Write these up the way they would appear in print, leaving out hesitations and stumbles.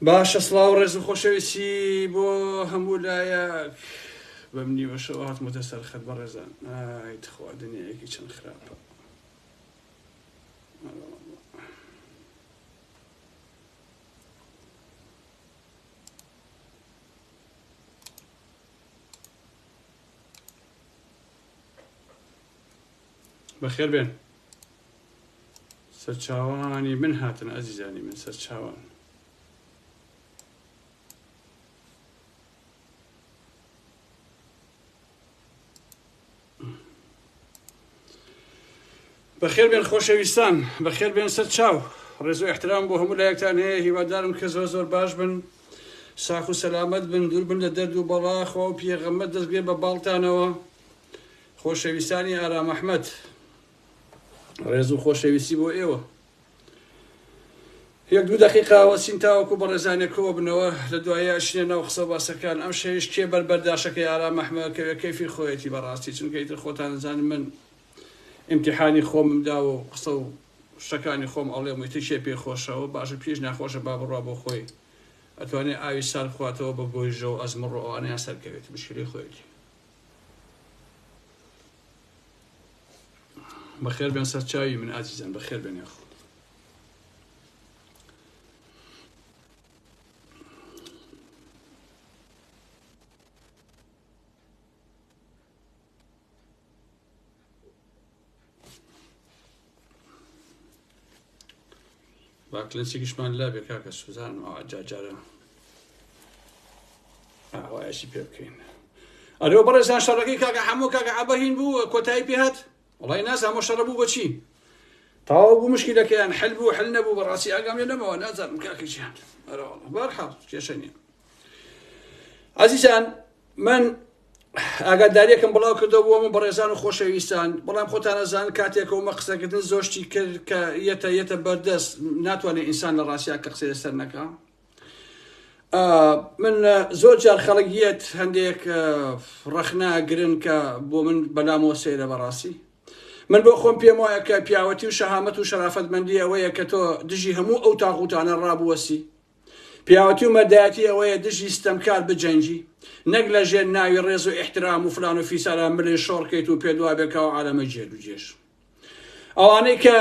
باشە سڵاو ڕێز و خۆشەویستی بۆ هەموو لایەک بەم نیوەشەوە هاتمەتە سەر خەت بە ڕێزان ئایتخوا دنیایەکی چەند خراپە. بەخێر بێن سەرچاوانی من هاتن ئەزیزانی من سەرچاوان. بەخێر بێن خۆشەویستان، بەخێر بێن سەر چاو. ڕێز و احترام بۆ هەموو لایەکتان هەیە. هیوادارم کە زۆر زۆر باش بن، ساخ و سەلامەت بن، دوور بن لە دەرد و بەڵا، خوا و پێغەمبەر دەستگێ بە باڵتانەوە. خۆشەویستانی ئارام ئەحمەد، ڕێز و خۆشەویستی بۆ ئێوە. یەک دوو دەقیقا وەسین تاوەکو بە ڕێزانێکەوە بنەوە، لە دوایە ئەچینە ناو قسە باسەکان. ئەم شەیش کێ بەربەرداشەکەی ئارام ئەحمەد کە کەیفی خۆیەتی بەڕاستی، چونکە ئیتر خۆتان دەزانن من ئیمتیحانی خۆممدا و قسە و شتەکانی خۆم ئەڵێم ویتر شێ پێ خۆشەوە باشە پێش ناخۆشە با بڕوا بۆ خۆی ئەتوانێت ئاوی سار بخواتەوە بە گۆی ژە و ئەزمڕ و ئەوانەیان سەرکەوێت مشکلی خۆیەتی. بەخێر بێن سەر چاوی من ئازیزان، بەخێر بێن یاخۆ. باکلەنسێکیشمان لا بێ کاکە سوزان و جاجارە ئاوایەشی پێ بکەین. ئەرێ بەڕێزان شەڕەکەی کاکە حەموو کاکە عەبەهین بوو کۆتایی پێ هات؟ وەڵی نازانم ئەمە شەڕە بوو بۆچی؟ تەواو بوو مشکلەکەیان حەل بوو حەل نەبوو بەڕاستی ئاگام لێ نەماوە نازانم کاکە گیان. ئەرەوەڵڵا بەرحەڵ کێشە نییە. عەزیزان من ئاگاداریەکەم بڵاو کردەوە بۆ من بەڕێزان و خۆشەویستان، بەڵام خۆتان ئەزانن کاتێکەوە مە قسەکردن زۆشتی کرد کە یەتە بەردەست ناتوانێت ئینسان لە ڕاستیا کە قسەی لەسەر نەکا. من زۆر جار خەڵکیەت هەندێک ڕەخناگرن کە بۆ من بەلامەوە سەیرە بەڕاستی. من بۆ خۆم پێم وایە کە پیاوەتی و شەهامەت و شەرافەتمەندی ئەوەیە کە تۆ دژی هەموو ئەو تاغوتانە ڕابوەسی. پیاوەتی و مەردایەتی ئەوەیە دژی ستەمکار بجەنجی، نەک لە ژێر ناوی ڕێز و احترام و فلان و فیسارە ملێ شۆڕکەیت و پێ دوای بێکەوە عالەمە جێر و جێش. ئەوانەی کە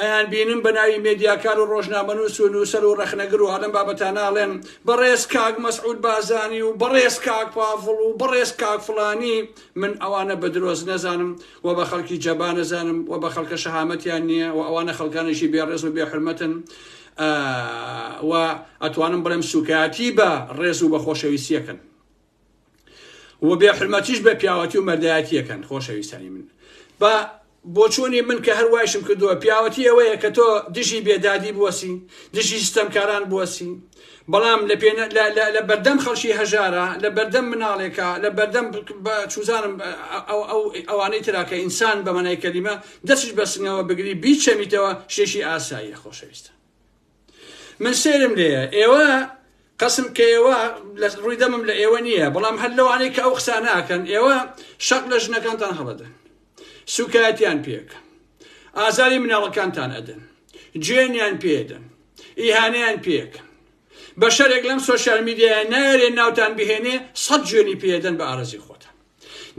ئەیان بینم بە ناوی مێدیاکار و ڕۆژنامەنووس و نووسەر و ڕەخنەگر و هەڵەم بابەتانە ئاڵێن بەڕێز کاک مەسعود بازانی و بەڕێز کاک پاڤڵ و بەڕێز کاک فڵانی. من ئەوانە بە درۆز نەزانم و بە خەڵکی جەبا نەزانم و بە خەڵکە شەهامەتیان نییە و ئەوانە خەڵکانێکی بێڕێز و بێحرمەتن و ئەتوانم بڵێم سوکاتی بە ڕێز و بە خۆشەویستیەکەن و بێحرمەتیش بە پیاوەتی و مەردایەتیەکەن. خۆشەویستانی من بە بۆچوونی من کە هەروایشم کردووە پیاوەتی ئەوەیە کە تۆ دژی بێدادی بوەسی، دژی ستەمکاران بوەسی، بەڵام لە بەردەم خەڵکی هەژارە، لە بەردەم مناڵێکە، لە بەردەم چوزانم ئەوانەی تراکە ئینسان بە مەنای کەلیمە دەستش بەسنەوە بگری بیچەمیتەوە شێشی ئاساییە. خۆشەویستە من سێرم لێیە ئێوە قەسم کە ئێوە ڕووی دەمم لە ئێوە نییە، بەڵام هەر لەوانەی کە ئەو قسە ناکەن ئێوە شەق لە ژنەکانتان هەڵەدەن، سوکایەتیان پێکەن، ئازاری مناڵەکانتان ئەدەن، گوێنیان پێدەن، ئیهانەیان پێکەن، بە شەرێک لەم سۆشیال میدیایە نایەرێن ناوتان بهێنێ 100 گوێنی پێدەن بە ئارەزی خۆتان.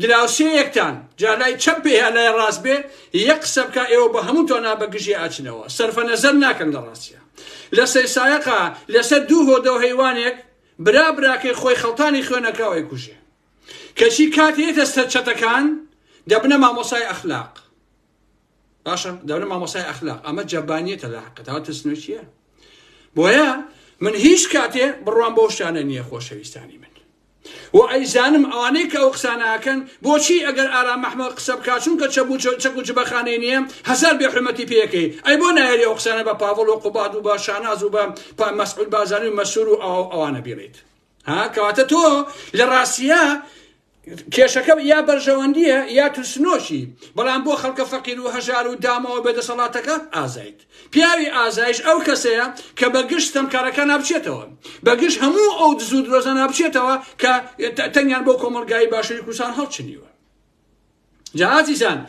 دراوسەیەکتان جالای چەپ پێ هە لای ڕاست بێ یەک قسە بکە ئێوە بە هەموو تۆ نابەگژی ئاچنەوە، سەرفە نەزەر ناکەن لە ڕاستیە. لە سەیسایەقا لەسەر دوو هۆدە و هەیوانێک براکەی خۆی خەڵتانی خوێنەکەوەی کوژێ کەچی کاتێتە سەرچەتەکان دەبنە مامۆسای ئەخلاق. باشە دەبنە مامۆسای ئەخلاق. ئەمە جەبانیەتە لە حەقەتەوە تەسنۆچیە. بۆیە من هیچ کاتێ بڕوان بۆ شتانە نییە. خۆشەویستانی من و ئەیزانم ئەوانەی کە ئەو قسانەکەن بۆچی ئەگەر ئارام ئەحمەد قسە بکات چونکە چەک و جبەخانەی نییە هەزار بێحرمەتی پێکەی ئەی بۆ نایەری ئەو قسانە بە پاڤڵ و قوباد و بە شاناز و بە مەسعود بازانی و مەسوور و ئەوانە بیڕیت. کەواتە تۆ لە ڕاستیە کێشەکە یا بەرژەوەندیە یا توسنۆشی، بەڵام بۆ خەڵکە فەقیر و هەژار و دامەوە بێدەسەڵاتەکە ئازایت. پیاوی ئازایش ئەو کەسەیە کە بەگشت تەمکارەکە نابچێتەوە، بەگشت هەموو ئەو دزوو درۆزە نابچێتەوە کە تەنیان بۆ کۆمەلگایی باشووری کوردستان هەڵچنیوە. جا عەزیزان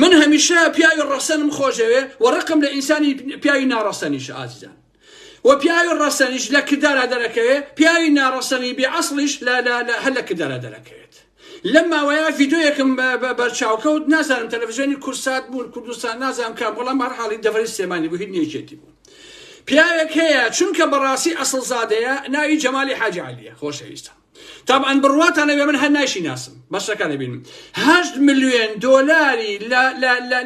من هەمیشە پیاوی ڕەسەنم خۆشەوێ و ڕقم لە ئینسانی پیاوی ناڕەسەنیشە. ئازیزان و پیاوی ڕەسەنیش لە کردارە دەرەکەوێت پیاوی ناڕەسەنی بێعەسڵیش هەر لە کردارە دەرەکەوێت لەم ماوەیە ڤیدۆیەکم بەرچاوکەوت نازانم تەلەڤیزیۆنی کورسات بوون کوردستان نازانم کام بەڵام هەرحاڵی دەڤەری سلێمانی بوو هیچ نیەکێتی بوو پیاوێک هەیە چونکە بەڕاستی ئەسڵزادەیە ناوی جەمالی حاجی عەلیە خۆشەویستە طبعا بڕواتانە بێ من هەر ناشی ناسم بەشەکانە بینم 8 ملیۆن دۆلاری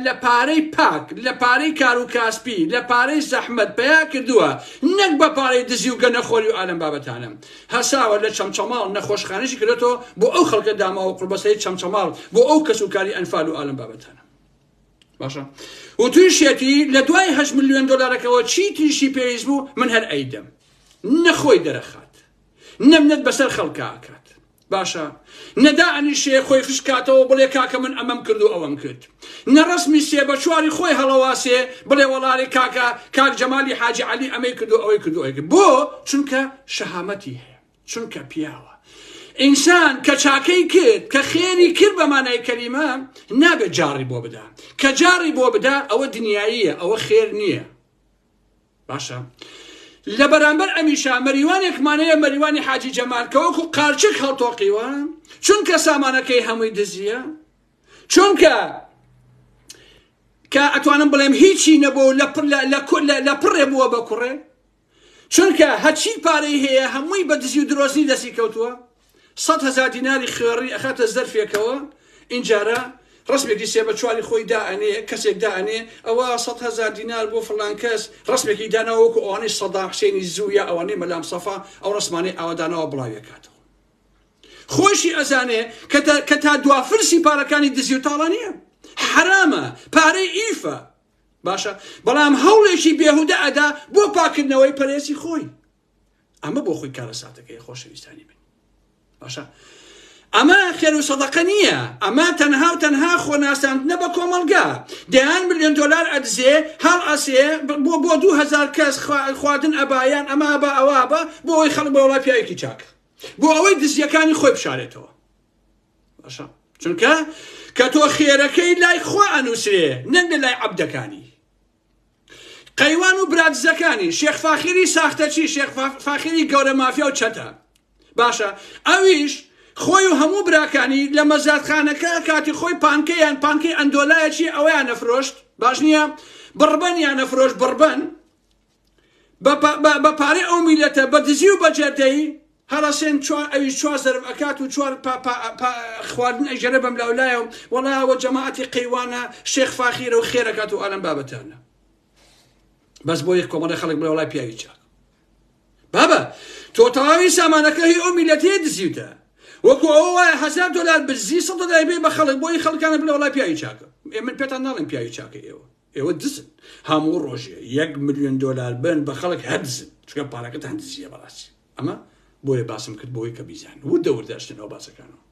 لە پارەی پاک لە پارەی کار و کاسپی لە پارەی زەحمەت پیا کردووە نەک بە پارەی دزی و گەنەخۆری و ئالەم بابەتانە هەساوە لە چەمچەماڵ نەخۆشخانەشی کردێتەوە بۆ ئەو خەڵکە داماوە قوربەسەری چەمچەماڵ بۆ ئەو کەسوکاری ئەنفال و ئالەم بابەتانە باشە و تویشێتی لە دوای 8 ملیۆن دۆلارەکەەوە چی تریشی پێویست بوو من هەر ئەیدەم نەخۆی دەرەخات نەمنێت بەسەر خەڵکاکات باشە نەدائەنیشێ خۆی فشکاتەوە بڵێ کاکە من ئەمەم کرد و ئەوەم کرد نەڕەسمی سێ بە چواری خۆی هەڵەواسێ بڵێ وەڵاری کاک جەمالی حاجی عەلی ئەمەی کرد و ئەوەی کرد و ئەوەی کرد بۆ چونکە شەهامەتی هەیە چونکە پیاوە ئینسان کە چاکەی کرد کە خێری کرد بە مانای کەلیمە نابێت جاڕی بۆ بدا کە جاڕی بۆ بدا ئەوە دنیاییە ئەوە خێر نییە باشە لە بەرامبەر ئەمیشا مەریوانێکمانەیە مەریوانی حاجی جەمال کە وەکو قارچک هەڵتۆقیوە چونکە سامانەکەی هەمووی دزیە چونکە کە ئەتوانم بڵێم هیچی نەبوو لە پڕێ بووە بە کوڕێ چونکە هەچی پارەی هەیە هەمووی بە دزی و درۆزنی دەستی کەوتووە 100,000 دیناری خوێڕی ئەخاتە زەرفێکەوە اینجارە ڕسمێکی سێ بە چواری خۆی دائەنێ کەسێک دائەنێ ئەوە 100,000 دینار بۆ فڵان کەس ڕسمێکی داناوە وەکو ئەوانەی سەدام حوسێنی زوویە ئەوانەی مەلام سەفا ئەو ڕسمانەی ئاوادانەوە بڵاویەکاتەوە خۆشی ئەزانێ کە تا دوافرسی پارەکانی دزی و تاڵە نییە حرامە پارەی ئیفە باشە بەڵام هەوڵێکی بێهودە ئەدا بۆ پاکردنەوەی پەرێزی خۆی ئەمە بۆ خۆی کارە ساتەکەی خۆشەویستانی بن باشە ئەمە خێر و سەدەقە نییە ئەمە تەنها و تەنها خۆناساندنە بە کۆمەڵگا دەیان ملیۆن دۆلار ئەدزێ هەڵ ئەسێ بۆ 2000 کەس خواردن ئەبایان ئەمە بە ئەوە بە بۆ ئەوەی خەڵک بە وڵای پیاوێکی چاکە بۆ ئەوەی دزیەکانی خۆی بشارێتەوە باشە چونکە کە تۆ خێرەکەی لای خوا ئەنووسێ نەک لە لای عەبدەکانی قەیوان و برادزەکانی شێخ فاخیری ساختەچی شێخ فاخیری گەورە مافیا و چەتە باشە ئەویش خۆی و هەموو براکانی لە مەزادخانەکە کاتی خۆی پانکەی ئەندۆلایەکی ئەوەیان نەفرۆشت باش نییە بڕبەنیان نەفرۆشت بڕبەن بە پارەی ئەو میلەتە بە دزی و بەجێردەی هەڵەسێن ئەویش 4 زەرب ئەکات و 4 خواردن ئەیژەرە بەم لاولایە و وەڵاوە جەماعەتی قەیوانە شێخ فاخیرە و خێرەکات و ئالەم بابەتانە بەس بۆ یەک کۆمەڵی خەڵک بڵێ وڵای پیاوی چاک بابە تۆ تەواوی سامانەکەی ئەو میلەتەیە دزیوتە وەکو ئەوە وایە 1000 دۆلار بزی 100 دۆلار بێ بە خەڵک بۆی خەڵکانە بڵێ وڵای پیاوی چاکە من پێتان ناڵێم پیاوی چاکە ئێوە دزن هەموو ڕۆژێ 1 ملیۆن دۆلار بن بە خەڵک هەر دزن چونکە پارەکەتان دزیە بەڕاستی ئەمە بۆیە باسم کرد بۆی کە بیزان وردە وردەشتنەوە باسەکانەوە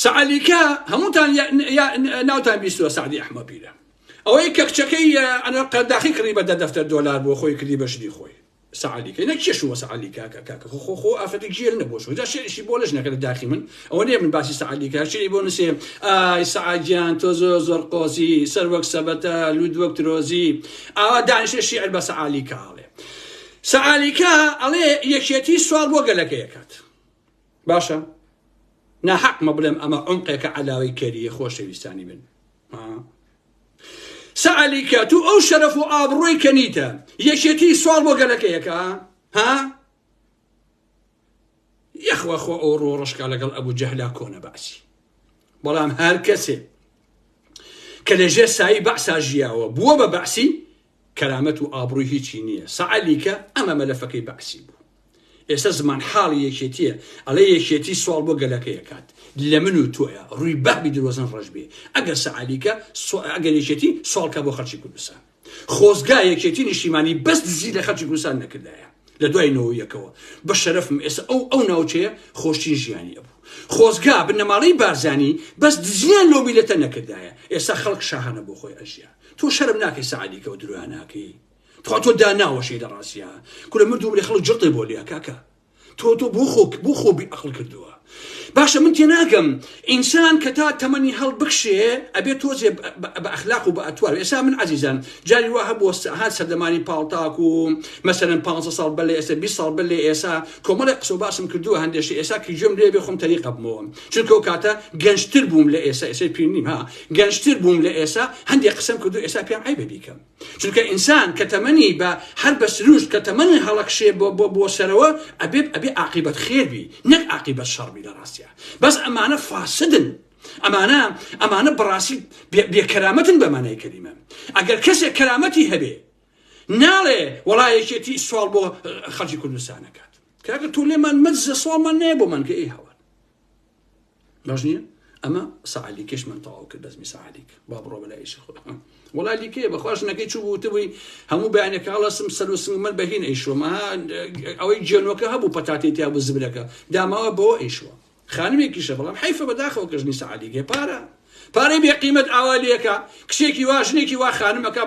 سەعالیکە هەمووتان ناوتان بیستووە سعدی ئەحمەدپیرە ئەوەی کە کچەکەی قەرداخی کردی بە 10 دۆلار بۆ خۆی کردی بەشتی خۆی سەعالیکە نەکێشووە سەعالیکە کاکە خۆ ئافرەتی گیر نەبووە شوی دا شێریشی بۆ لەش نەکرد داخی من ئەوە نییە من باسی سەعالیکە شێری بۆ نووسێ ئای سەعادیان تۆ زۆر قۆزی سەر وەک سەبەتە لود وەک ترۆزی ئاوا دانیشە شیعر بە سەعالیکە ئەڵێ سەعالیکە ئەڵێ یەکێتی سوال بۆ گەلەکەیەکات باشە ناحەقمە بڵێم ئەمە عمقێکە عەلاوەی کەریە خۆشەویستانی بن سەعالیکە تو ئەو شەرەف و ئابڕۆی کەنیتە یەکێتی سوال بۆ گەلەکەیەکە ها یەخوا خۆ ئەو ڕۆ ڕشکا لەگەڵ ئەبوو جەهلا کۆنە باسی بەڵام هەر کەسێ کە لەژێ سایی بەعسا ژیاوە بووە بە بەعسی کەرامەت و ئابڕووی هیچی نییە سەعالیکە ئەمە مەلەفەکەی بەعسی بوو ئێستا زمان حاڵی یەکێتیە ئەڵێ یەکێتی سوال بۆ گەلەکەیەکات لە من و تۆیە ڕووی بەهبی درۆزن ڕەش بێ ئەگەر سەعالیکە ئەگەر یەکێتی سوالکە بۆ خەڵکی کوردستان خۆزگا یەکێتی نیشتیمانی بەس دزی لە خەڵکی کوردستان نەکردایە لە دوای نەوەیەکەوە بە شەرەفم ئێستا ئەو ناوچەیە خۆشترین ژیانی ئەبوو خۆزگا بنەماڵەی بارزانی بەس دزیان لەو میلەتە نەکردایە ئێستا خەڵک شاهانە بۆ خۆی ئەژیا تۆ شەرم ناکەی سەعالیکە و درویان ناکەی تۆ داناوەشەی لە ڕاستیە کورە مردوو بڵێ خەڵک جڕتەی بۆ لێ کاکە تۆ بۆ خۆ بی عەقڵ کردووە باشە من تێناگەم ئینسان کە تا تەمەنی هەڵبخشێ ئەبێت تۆزێ بە ئەخلاق و بە ئەتوار. ئێستا من عەزیزان جاری وا هەبووە هات سەردەمانی پاڵتاک و مەسەلەن 500 ساڵ بەلێ ئێستا 20 ساڵ بەلێ ئێستا کۆمەڵی قسە و باسم کردووە هەندێشی ئێستا کە گوێم لێ بێ خۆم تەریقە بمەوە چونکە ئەو کاتە گەنجتر بووم لە ئێستا ئێستا پیر نیم ها گەنجتر بووم لە ئێستا هەندێک قسەم کردو ئێستا پێم عیبە بیکەم چونکە ئینسان کە تەمەنی بە هەر بە سروش کە تەمەنی هەڵەکشێ بۆ سەرەوە ئەبێ عاقیبەت خێربی نەک عاقیبەت شەڕبی لە ڕاستیە بەس ئەمانە فاسدن ئەمانە بەڕاستی بێکەرامەتن بەمانای کەریمە. ئەگەر کەسێک کەرامەتی هەبێ ناڵێ وەڵایەکێتی سوال بۆ خەڵکی کوردستان نەکات کاکە تۆ لێمان مەجزە سوالمان نەیە بۆ من کە ئەی هەوار باش نییە؟ ئەمە سەعالیکەش من تەواو کرد بەزمی سەعالیک با بڕۆ بەلایشی خۆ وەڵای لیکەیە بەخواش نەکەی چوو بووتبووی هەموو بەیانێکە هەڵەسم سەر و سنگمەل بەهین ئەیشوە ئەوەی جێنۆکە هەبوو پەتاتێ تیا بوو زبرەکە داماوە بەوە ئەیشوە خانمێکیشە بەڵام حیفە بەداخەوە کەژنی سەعالیکێ پارەی بێ قیمەت ئاوالیەکە کشێکی وا ژنێکی وا خانمەکە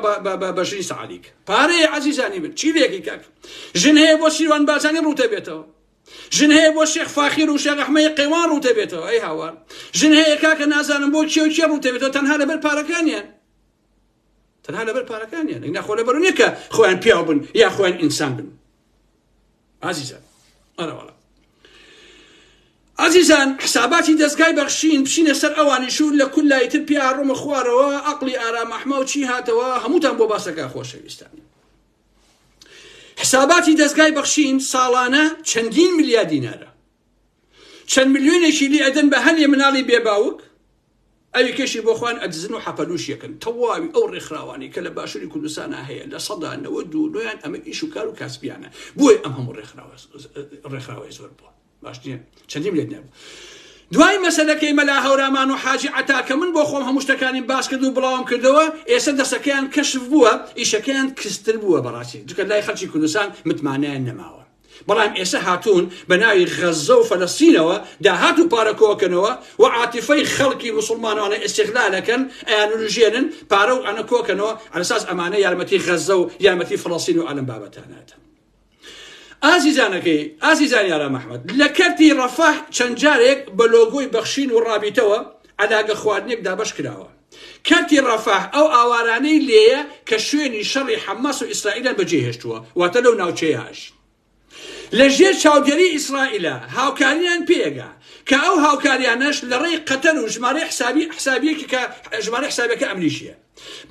بەژنی سەعالیک پارەیە عەزیزانی من چی لێکی کاک ژن هەیە بۆ سیروان بازانی ڕوتە بێتەوە ژن هەیە بۆ شێخ فاخیر و شێخ ئەحمەدی قەیوان ڕوتە بێتەوە ئەی هاوار ژن هەیە کاکە نازانم بۆ کێ و کێ ڕوتە بێتەوە تەنها لەبەر پارەکانیان نەخۆ لەبەر نییە کە خۆیان پیاو بن یا خۆیان ئینسان بن عەزیزان ئەرەوەڵە عزیزان حساباتی دەستگای بەخشین بچینە سەر ئەوانی شوور لە کولایتر پیا ڕۆمە خوارەوە عەقڵی ئارام ئەحمە و چی هاتەوە هەمووتان بۆ باسەکە خۆشەویستانی حساباتی دەستگای بەخشین ساڵانە چەندین ملیار دینارە چەند ملیۆنێکی لی ئەدەن بە هەنێ مناڵی بێباوک ئەوی کێشی بۆ خوان ئەدزن و حەپەلوش یەکەن تەواوی ئەو ڕێکخراوانی کە لە باشووری کوردستانە هەیە لە سەدا 92 ئەمە ئیش و کار و کاسبیانە بۆی ئەم هەموو ڕێکخراوەی زۆر بووە باش نییە چەندیم لێت نەبوو. دوای مەسەلەکەی مەلا هەورامان و حاجی عەتاکە من بۆ خۆم هەموو شتەکانی باس کرد و بڵاوم کردەوە ئێستا دەسەکەیان کەشف بووە ئیشەکەیان کستر بووە بەڕاستی چونکە لای خەڵکی کوردستان متمانەیان نەماوە بەڵام ئێستا هاتوون بە ناوی غەزە و فەلەستینەوە داهات و پارەکۆکەنەوە و عاتیفەی خەڵکی موسڵمانانە ئیستیغلالەکەن ئەیانژێنن پارە و ئەنە کۆکەنەوە ئەساس ئەمانە یارمەتی غەزە و یارمەتی فەڵەستین و ئەلەم بابەتانەتە. ئازیزانی ئارام ئەحمەد لە کەرتی ڕەفاح چەند جارێک بە لۆگۆی بەخشین و ڕابیتەوە عەلاگە خواردنێک دابەش کراوە. کەرتی ڕەفاح ئەو ئاوارانەی لێیە کە شوێنی شەڕی حەماس و ئیسرائیلان بەجێهێشتووە واتە لەو ناوچەیەش لە ژێر چاودێری ئیسرائیلە هاوکاریان پێگا کە ئەو هاوکاریانەش لە ڕێی قەتەر و ژمارە حسابیەکی کە ژمارە حسابەکە ئەمریشیە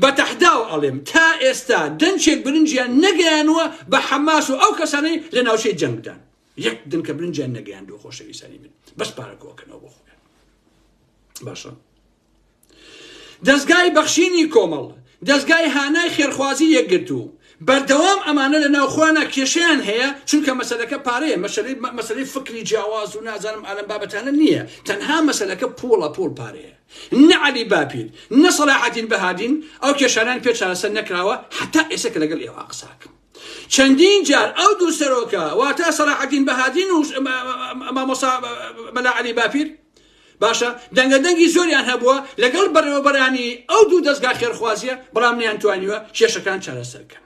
بە تەحداو ئەڵێم تا ئێستا دەنچێک برنجیان نەگەیانوە بە حەماس و ئەو کەسانەی لە ناوچەی جەنگدان یەک دنکە برنجیان نەگەیاندوە خۆشەویستانی من بەس پارەکۆکەنەوە بۆ خۆیان باشە. دەستگای بەخشینی کۆمەڵ دەستگای هانای خێرخوازی یەکگرتوو بەردەوام ئەمانە لە ناوخۆیانە کێشەیان هەیە چونکە مەسەلەکە پارەیە مەسەلەی فکری جیاواز و نازانم ئالەم بابەتانە نییە تەنها مەسەلەکە پۆڵ پارەیە نە عەلی باپیر نە سەلاحەدین بەهادین ئەو کێشانیان پێ چارەسەر نەکراوە حتا ئێستا کە لەگەڵ ئێوە قساکەم چەندین جار ئەو دوو سەرۆکە واتە سەلاحەدین بەهادین و مامۆستا مەلا عەلی باپیر باشە دەنگەدەنگی زۆریان هەبووە لەگەڵ بەڕێوەبەرانی ئەو دوو دەستگا خێرخوازیە بەڵام نەیانتوانیوە کێشەکان چارەسەرکەن.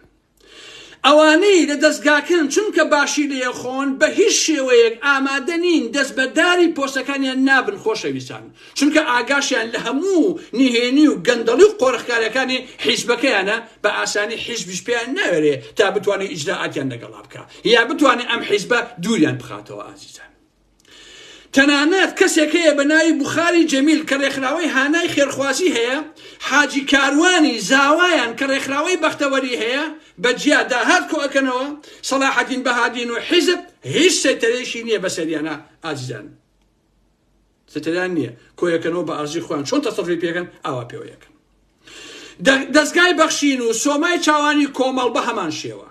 ئەوانەی لە دەستگاکەن چونکە باشی لێ خۆن بە هیچ شێوەیەک ئامادە نین دەست بەداری پۆستەکانیان نابن خۆشەویستان چونکە ئاگاشیان لە هەموو نهێنی و گەندەڵی و قۆڕخکارەکانی حیزبەکەیانە بە ئاسانی حیزبیش پێیان ناوێرێ تا بتوانێت ئیجراعاتیان لەگەڵا بکە یا بتوانێت ئەم حیزبە دووریان بخاتەوە. ئازیزان تەنانەت کەسێک هەیە بە ناوی بوخاری جەمیل کە ڕێکخراوەی هانای خێرخوازی هەیە حاجی کاروانی زاوایان کە ڕێکخراوەی بەختەوەری هەیە بە جیا داهات کۆکەنەوە سەلاحەدین بەهادین و حیزب هیچ سەیتەرێکی نییە بەسەریانە. ئازیزان سەیتەریان نییە کۆیەکەنەوە بە ئەرزی خۆیان چۆن تەسەڕوفی پێکەن ئاوا پێوە یەکەن. دەستگای بەخشین و سۆمای چاوانی کۆمەڵ بە هەمان شێوە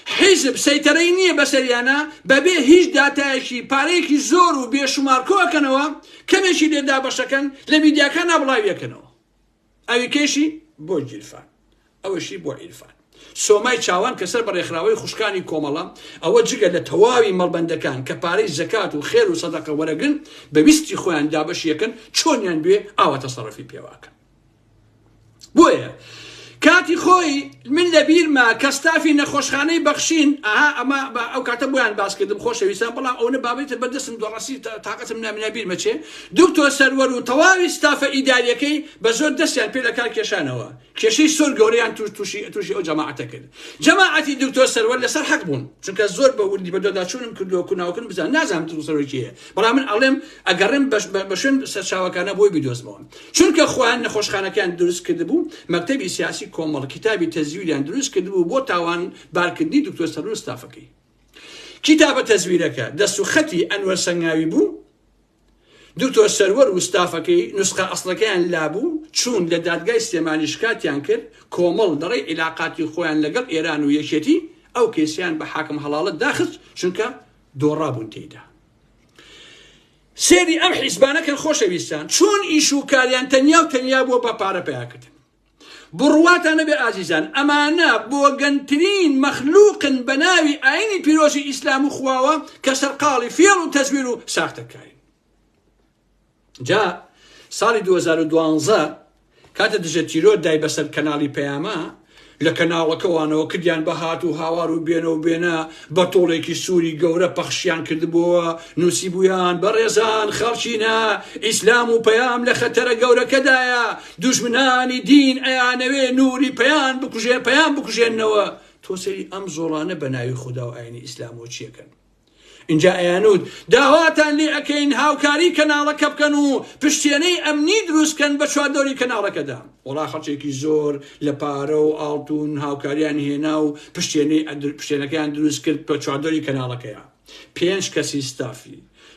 حیزب سەیتەرەی نییە بەسەریانە بەبێ هیچ داتایەکی پارەیەکی زۆر و بێشمار کۆکەنەوە کەمێکی لێدا بەشەکەن لە میدیاکان نابڵاویەکەنەوە ئەوی کێشی بۆ گیرفان ئەوەشی بۆ عیرفان. سۆمای چاوان کەسەر بە ڕێکخراوەی خوشکانی کۆمەڵە ئەوە جگە لە تەواوی مەڵبەندەکان کە پارەی زەکات و خێر و سەدەقە وەرەگرن بە ویستی خۆیان دابەشیەکەن چۆنیان بێ ئاوا تەسەڕەفی پێواکەن. بۆیە کاتی خۆی من لە بیرما کەستافی نەخۆشخانەی بەخشین ئەمە ئەو کاتە بۆیان باسکردم خۆشەویستان بەڵام ئەوە بابێتە بەدەستم دوڕاستی تااقەتم نامنا بیرمە چێ دکتۆر سەروەر و تەواوی ستافە ئیداریەکەی بە زۆر دەستیان پێ لە کار کێشانەوە کێشەی سۆر گەورەیان تووشی ئەو جەماعەتە کرد جەماعەتی دکتۆر سەروەر لەسەر حەق بوون چونکە زۆر بە وردی بەدۆداچوونم کردووە کووناوکن بزان نازانم دکتۆر سەروەر کێیە بەڵام من ئەڵێم ئەگەڕێم بە شوێن سەرچاوەکانە بۆی بیدۆزمەوە چونکە خۆیان نەخۆشخانەکان دروست کردبوو مەکتەبی سیاسی کۆمەڵ کتابی تەزویریان دروست کردبوو بۆ تاوان بارکردنی دکتۆر سەروەر و ستافەکەی کتابە تەزویرەکە دەست و خەتی ئەنوەر سەنگاوی بوو دکتۆر سەروەر و ستافەکەی نوسخە ئەسڵەکەیان لابوو چوون لە دادگای سلێمانی شکاتیان کرد کۆمەڵ دەڕێی عیلاقاتی خۆیان لەگەڵ ئێران و یەکێتی ئەو کێسیان بە حاکم هەڵاڵت داخست چونکە دۆڕابوون تێیدا سێری ئەم حیزبانەکەن خۆشەویستان چۆن ئیش و کاریان تەنیا بووە بە پارە پیاکردن بڕواتانە بێ ئازیزان ئەمانە بۆ گەنترین مەخلوقن بە ناوی ئاینی پیرۆزی ئیسلام و خواوە کە سەرقاڵی فێڵ و تەزویر و ساختەکارین جا ساڵی 2012 کاتە دژە تیرۆ دای بەسەر کەناڵی پەیامە لە کەناڵەکەوانەوە کردیان بە هات و هاوار و بێنە بە تۆڵێکی سووری گەورە پەخشیان کردبووە نووسی بوویان بەڕێزان خەڵچینە ئیسلام و پەیام لە خەتەرە گەورەکەدایە دوژمنانی دین ئەیانەوێ نوری پەیام بکوژێنەوە تۆسەری ئەم زۆڵانە بە ناوی خوددا و ئاینی ئیسلام و چیەکەن اینجا ئەیانوت داواتان لێ ئەەکەین هاوکاری کەناڵەکە بکەن و پشتێنەی ئەمنی دروستکەن بە چواردۆری کەناڵەکەدا وڵا خەڵکێکی زۆر لە پارە و ئاڵتون هاوکاریان هێنا و پشتێنەکەیان دروست کرد بە چواردۆری کەناڵەکەیە 5 کەسی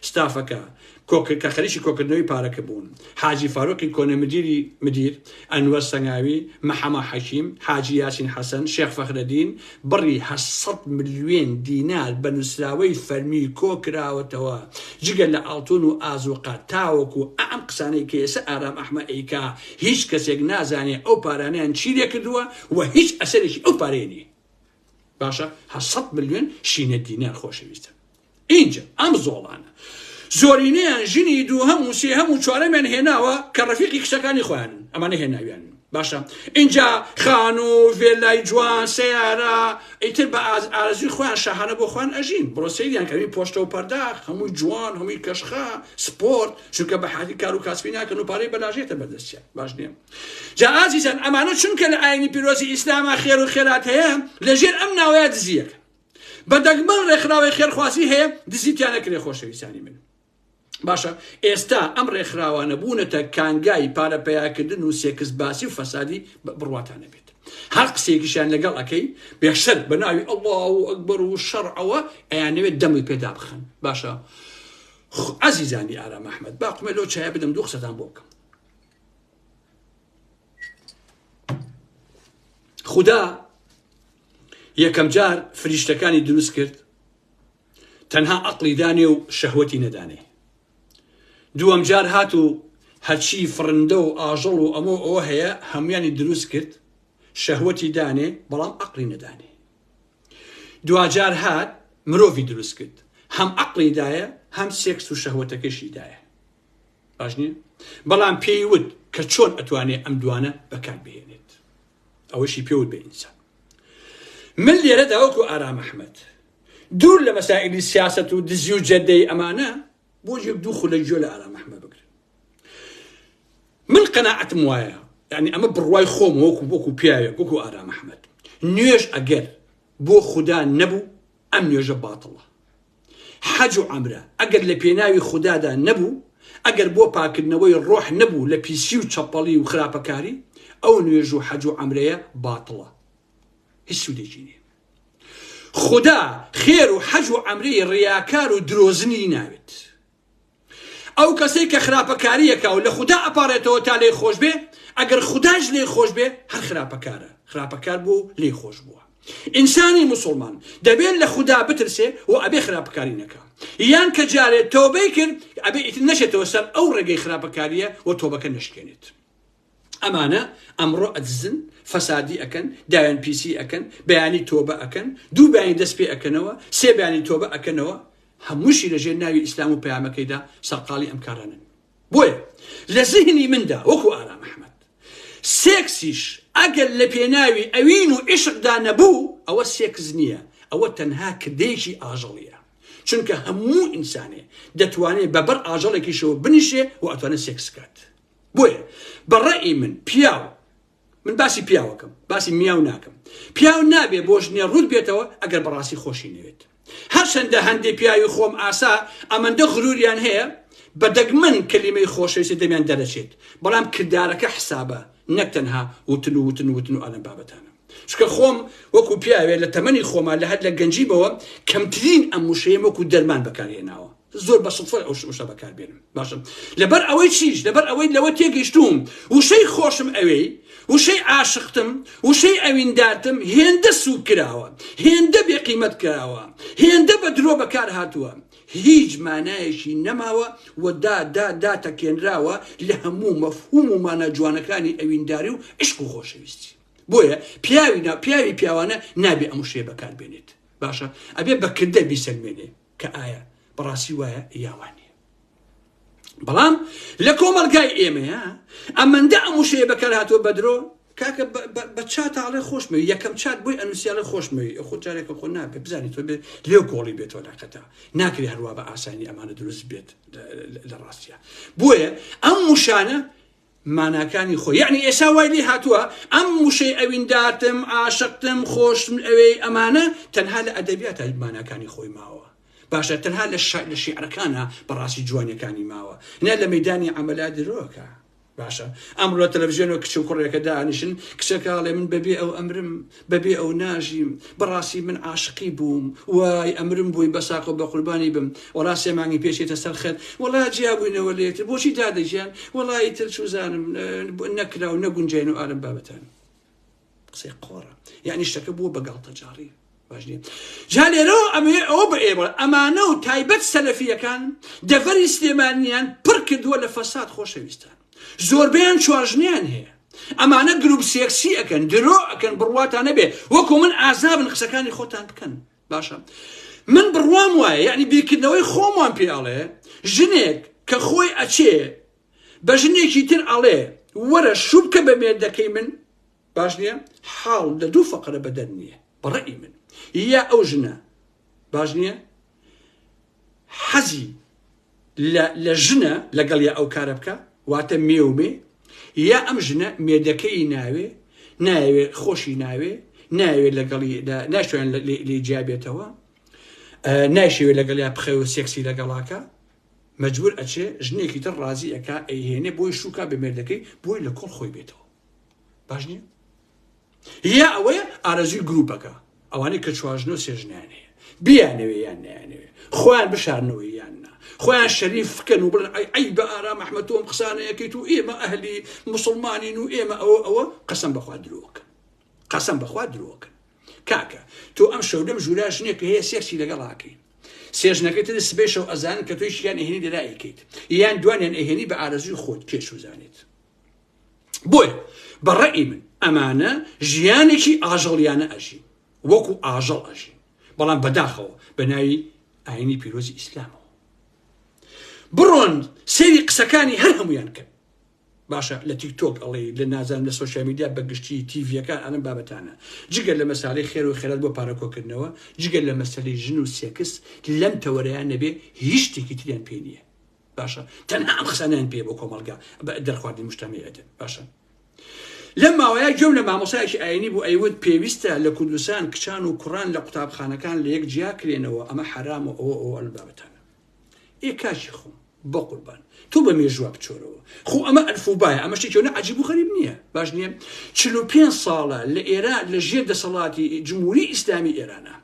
ستافەکە کە خەریکی کۆکردنەوەی پارەکە بوون حاجی فاروقی کۆنە مدیر ئەنوەر سەنگاوی مەحەمە حەکیم حاجی یاسین حەسەن شێخ فەخرەدین بڕی 800 ملیۆن دینار بە نووسراوەی فەرمی کۆکراوەتەوە جگە لە ئاڵتون و ئازوقات تاوەکو ئەم قسانەی کێسە ئارام ئەحمە ئەیکا هیچ کەسێک نازانێ ئەو پارانیان چی لێ کردووە و هیچ ئەسەرێکی ئەو پارێنی باشە 800 ملیۆن شینە دینار خۆشەویستە اینجا ئەم زۆڵانە زۆرینەیان ژنی دوو هەموو سێ هەموو چوارەمیان هێناوە کە ڕەفیقی کشتەکانی خۆیانن ئەمانە هێناویان باشە اینجا خان و ڤێلای جوان سیارە ئیتر بە ئارەزوی خۆیان شاهانە بۆ خۆیان ئەژین بڕۆسەیدیان کەمی پۆشتە و پەرداخ هەمووی جوان هەمووی کەشخا سپۆرت چونکە بە حادی کار و کاسبی ناکەن و پارەی بەلاژێتە بەدەستیان باش نییە جا ئازیزان ئەمانە چونکە لە ئاینی پیرۆزی ئیسلامە خێر و خێرات هەیە لەژێر ئەم ناوەیە دزیەکە بە دەگمەڵ ڕێکخراوەی خێرخواسی هەیە دزیتیان نەکرێ خۆشەویستانی من باشە ئێستا ئەم ڕێکخراوانە بوونەتە کانگای پارە پەیاکردن و سێکس باسی و فەسادی بڕواتانە بێت هەر قسێکیشیان لەگەڵ ئەەکەی بێشەر بە ناوی ئەڵڵاه و ئەکبەر و شەرعەوە ئەیانەوێت دەمی پێدا بخەن باشە عەزیزانی ئارام ئەحمەد باقمە لەو چایە بدەم دوو قسەتان بۆ بکەم خوددا یەکەم جار فریشتەکانی دروست کرد تەنها عەقڵی دانێ و شەهوەتی نەدانێ دووەم جار هات و هەرچی فرندە و ئاژەڵ و ئەوە هەیە هەمویانی دروست کرد شەهوەتی دانێ بەڵام عەقڵی نەدانێ دوجار هات مرۆڤی دروست کرد هەم عەقڵی دایە هەم سێکس و شەهوەتەکەشی دایە باش نییە بەڵام پێی وت کە چۆن ئەتوانێ ئەم دوانە بەکار بهێنێت ئەوەشی پێوت بە ئینسان من لێرەدا وەکو ئارام ئەحمەد دوور لە مەسائلی سیاسەت و دزی و جەدەی ئەمانە بۆ یەک دوو خولەی جۆ لە ئارام ئەحمەد بگرن من قەناعەتم وایە یعنی ئەمە بڕوای خۆم وەکو پیاوێک وەکو ئارام ئەحمەد نوێژ ئەگەر بۆ خوددا نەبوو ئەم نوێژە باتڵە حەج و عەمرە ئەگەر لە پێناوی خوددادا نەبوو ئەگەر بۆ پاکردنەوەی ڕۆح نەبوو لە پیسی و چەپەڵی و خراپەکاری ئەو نوێژ و حەج و عەمرەیە باتڵە هیچ سوودێکی نییە خوددا خێر و حەج و عەمرەی ڕیاکار و درۆزنی ناوێت ئەو کەسەی کە خراپەکاریەکە و لە خوددا ئەپارێتەوە تا لێی خۆش بێ ئەگەر خودداش لێی خۆش بێ هەر خراپەکار بوو لێی خۆش بووە ئینسانی موسڵمان دەبێت لە خوددا بترسێ و ئەبێ خراپەکاری نەکە یان کە جارێت تۆبەی کرد ئەبێ ئیتر نەشێتەوە سەر ئەو ڕێگەی خراپەکاریە و تۆبەکە نەشکێنێت ئەمانە ئەمڕۆ ئەدزن فەسادی ئەکەن دایان پیسی ئەکەن بەیانی تۆبە ئەکەن دوو بەیانی دەست پێ ئەکەنەوە سێ بەیانی تۆبە ئەکەنەوە هەمووشی لەژێر ناوی ئیسلام و پەیامەکەیدا سەرقاڵی ئەم کارانن بۆیە لە زیهنی مندا وەکو ئارام ئەحمەد سێکسیش ئەگەر لە پێناوی ئەوین و عیشقدا نەبوو ئەوە سێکس نییە، ئەوە تەنها کردێکی ئاژەڵیە، چونکە هەموو ئینسانێ دەتوانێت بەبەر ئاژەڵێکیشەوە بنیشێ و ئەتوانێت سێکس بکات. بۆیە بەڕێی من باسی پیاوەکەم، باسی میاو ناکەم. پیاو نابێ بۆ ژنێ ڕوود بێتەوە ئەگەر بەڕاستی خۆشی نوێت. هەرچەندە هەندێک پیاوی خۆم ئاسا ئەمەندە غروریان هەیە بە دەگمەن کەلیمەی خۆشەویستی دەمیان دەرەچێت، بەڵام کردارەکە حسابە، نەک تەنها وتن و ئەلەم بابەتانە. چکە خۆم وەکو پیاوێ لە تەمەنی خۆمان لە هەر لە گەنجیبەوە کەمترین ئەم وشەیە وەکو دەرمان بەکارهێناوە، زۆر بە سڵفە ئەو وشە بەکاربێنم. باشم لەبەر ئەوەی چیش، لەبەر ئەوەی لەوە تێگەیشتوم وشەی خۆشم ئەوەی، وشەی عاشقتم، وشەی ئەویندارتم هێندە سوک کراوە، هێندە بێقیمەت کراوە، هێندە بە درۆ بەکار هاتووە، هیچ مانایەکی نەماوە و داتەکێنراوە لە هەموو مەفهوم و مانە جوانەکانی ئەوینداری و عشق و خۆشەویستی. بۆیە پیاوی پیاوانە نابێ ئەم وشەیە بەکاربێنێت. باشە ئەبێ بەکردە بیسەلمێنێ کە ئایا بەڕاستی وایە یاوانە. بەڵام لە کۆمەلگای ئێمەیە ئەمەندە ئەم وشەیە بەکار هاتووە بە درۆ، کاکە بە چاتاڵێ خۆشمەوی یەکەم چات بۆی ئەنووسیاڵە خۆشمەوی خۆ جارێکە خۆ نابێت بزانیت تۆ بێ لێو کۆڵی بێتەوە لاقەتا ناکرێت هەروە بە ئاسانی ئەمانە دروست بێت لە ڕاستیە. بۆیە ئەم وشانە ماناکانی خۆی، یعنی ئێسا وای لێ هاتووە ئەم وشەی ئەویندارتم، عاشقتم، خۆشم ئەوەی ئەمانە تەنها لە ئەدەبیاتە ماناکانی خۆی ماوە. باشە تەنها لە شیعرەکانە بەڕاستی جوانیەکانی ماوە، نە لە مەیدانی عەمەلا درۆکە. باشە ئەمڕۆ تەلەڤیزیۆنەوە کچ و کوڕێکە دانیشن، کچەکەڵێ من بەبێ ئەو ئەمرم بەبێ ئەو ناژیم، بەڕاستی من عاشقی بووم، وای ئەمرم بووی بە ساق و بە قوربانی بم، وەڵا سێ مانگی پێشێتە سەر خەت، وەڵا جیابووینەوە لێتر بۆچی دادەژیان، وەڵای تر چوزانم نەکرا و نەگونجێن و ئالم بابەتان. قسەی قۆڕە، یعنی شتەکە بووە بە گاڵتەجاری. باشنیە جا لێرەوە ئەوە بە ئێوە ئەمانە و تایبەت سەلەفیەکان دەڤەری سلێمانیان پڕ کردووە لە فەساد خۆشەویستان، زۆربەیان چواژنیان هەیە، ئەمانە گروپ سێکسی ئەکەن، درۆ ئەکەن، بڕواتان نەبێ وەکو من ئازابن قسەکانی خۆتان بکەن. باشە من بڕوام وایە، یعنی بیرکردنەوەی خۆمان پێڵێ ژنێک کە خۆی ئەچێ بە ژنێکی تر ئەڵێ وەرە شوبکە بە مێردەکەی من، باش نییە حاڵ لە دوو فەقرە بەدەن نییە بەڕێی من، یا ئەو ژنە باش نییە حەزی لە ژنە لەگەڵ یا ئەو کارە بکە واتە مێومێ، یا ئەم ژنە مێردەکەی ناوێ خۆشی ناوێ لەگەڵی ناشوێن لێ جیابێتەوە، ناشوێ لەگەڵ یا بخەوە سێکسی لەگەڵاکە، مەجبور ئەچێ ژنێکی تر ڕازی ئەکا ئەیهێنێ بۆی شوکا بە مێردەکەی بۆی لە کۆڵ خۆی بێتەوە. باش نییە؟ یا ئەوەیە ئارەزوی گروپەکە، ئەوانەی کە چواژنە و سێژنیان هەیە، بیانەوێ یان نایانەوێ، خۆیان بشارنەوەی یان نا، خۆیان شەریف بکەن و بڵێن ئەی بە ئارام ئەحمەد تۆم قسانەیەکەیت و ئێمە ئەهلی موسڵمانین و ئێمە ئەوە قەسەم بەخوا درۆکن، قەسەم بەخوا درۆکن. کاکە تۆ ئەم شەو لەم ژوورا ژنێک هەیە سێکسی لەگەڵاکەی، سێژنەکەی تر سبەی شەو ئەزانن کە تۆی شیان ئەهێنی لەلایەکەیت، یان دوانیان ئەهێنی بە ئارەزوی خۆت پێش وزانێت. بۆیە بەڕێی من ئەمانە ژیانێکی ئاژەڵیانە ئەژین، وەکو ئاژەڵ ئەژین، بەڵام بەداخەوە بە ناوی ئاینی پیرۆزی ئیسلامەوە. بڕۆن سێری قسەکانی هەر هەمویان کرد. باشە لە تیکتۆک ئەڵێ لە نازانم لە سۆشیال میدیا بەگشتی تیڤیەکان ئەنم بابەتانە، جگەر لە مەسالەی خێر و خێرات بۆ پارەکۆکردنەوە، جگەر لە مەسەلەی ژن و سێکس لەم تەوەرەیان نەبێ هیچ شتێکی تریان پێ نییە. باشە تەنها ئەم قسانیان پێ بۆ کۆمەڵگا دەرخواردنی موجتەمەعیەتن. باشە لەم ماوەیە گوێم لە مامۆسایەکی ئاینی بوو ئەیوت پێویستە لە کوردستان کچان و کوڕان لە قوتابخانەکان لە یەک جیا کرێنەوە، ئەمە حرام و ئەوە بابەتانە. ئێ کاچی خۆم بە قوربان تۆ بە مێژوە بچۆرەوە، خۆ ئەمە ئەلفوبایە، ئەمە شتێکیەوە عەجیب و غەریب نییە. باش نییە 45 ساڵە لە ئێران لە ژێر دەسەڵاتی جمهوری ئیسلامی ئێرانە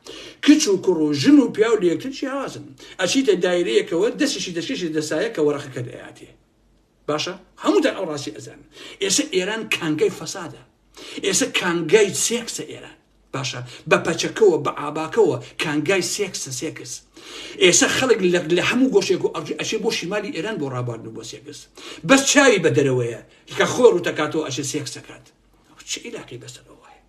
کچ و کوڕ و ژن و پیا و لە یەکتر جیاوازن، ئەچیتە دایرەیەکەوە دەستیشی دەشێشی دەسایە کە وەرەقەکە دەیاتێ. باشە هەمووتان ئەو ڕاستی ئەزان. ئێستا ئێران کانگای فەسادە، ئێستا کانگای سێکسە ئێران. باشە بە پەچەکەوە بە ئاباکەوە کانگای سێکسە سێکس. ئێستا خەڵک لە هەموو گۆشێک و ئەچێ بۆ شیمالی ئێران بۆ ڕاباردن بۆ سێکس، بەس چاوی بە دەرەوەیە کە خۆر و تەکاتەوە ئەچێ سێکس دەکات. چ عیلاقی بەسەرەوەیە؟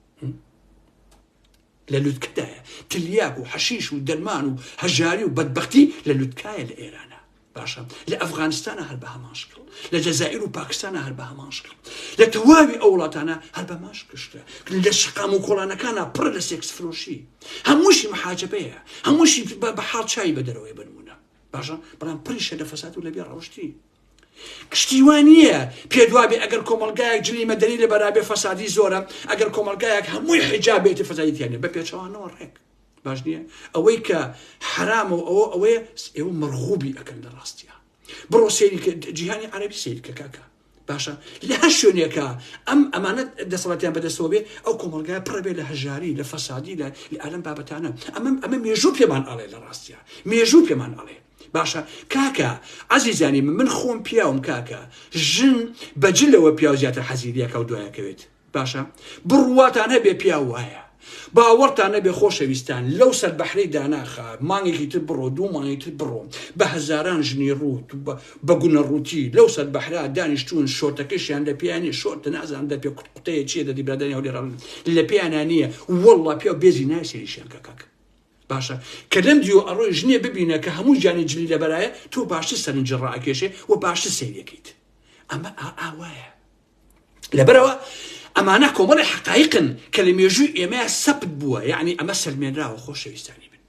لە لوتکەدایە تلیاک و حەشیش و دەرمان و هەژاری و بەدبەختی لە لوتکایە لە ئێرانە. باشە لە ئەفغانستانە هەر بە هەمان شکڵ لە جەزائیر و پاکستانە هەر بە هەمان شکڵ لە تەواوی ئەو وڵاتانە هەر بە ماش کشتە لە شقام و کۆڵانەکانە پڕ لە سێکس فرۆشی هەمووشی مەحاجەبەیە هەمووشی بە حاڵ چای بە دەرەوەی بنمونە باشە بەڵام پڕیشە لە فەساد و لەبێ ڕەوشتی کشتیوان نییە پێدوابێ ئەگەر کۆمەلگایەک جلی مەدەنی لە بەرابێ فەسادی زۆرە ئەگەر کۆمەلگایەک هەمووی حیجابێتی فەسادیتیانێ بە پێچەوانەوە ڕێک باش نییە ئەوەی کە حرام و ئەوەیە ئێوە مەرغوبی ئەکەن لە ڕاستیە بڕۆ سێری جیهانی عەرەبی سیر کە کاکە باشە لە هەر شوێنێکە ئەمانە دەسەڵاتیان بەدەستەوە بێ ئەو کۆمەلگایە پڕە بێ لە هەژاری لە فەسادی لە ئەلەم بابەتانە ئەمە مێژوو پێمان ئەڵێ لە ڕاستیە مێژوو پێمان ئەڵێ باشە کاکە عەزیزانی من خۆم پیاوم کاکە ژن بەجلەوە پیاو زیاتر حەزیریەکە و دوایەکەوێت باشە بڕواتان هەبێ پیاو وایە باوەڕتان نەبێ خۆشەویستان لەو سەر بەحرەی داناخە مانگێکی تر بڕۆ دوو مانگی تر بڕۆ بە هەزاران ژنی ڕوت بە گونە ڕووتی لەو سەر بەحرا دانیشتون شۆرتەکەشیان لە پیانی شۆرتە نازان دە پێ قوتەیە چیە دەدی برادانی هەولێرا لە پیانە نییە وەڵڵا پێ بێزی ناسێریشیان کاکە باشە کە لەم دیۆ ئەڕۆی ژنێ ببینە کە هەموو جانی جلی لەبەرایە تۆ باشتر سەرنجی ڕائەکێشێ و باشتر سەیرەکەیت ئەمە ئاوایە لەبەرەوە ئەمانە کۆمەڵی حقایقن کە لە مێژووی ئێمە سەپت بووە یعنی ئەمە سەلمێنراوە خۆشەویستانی من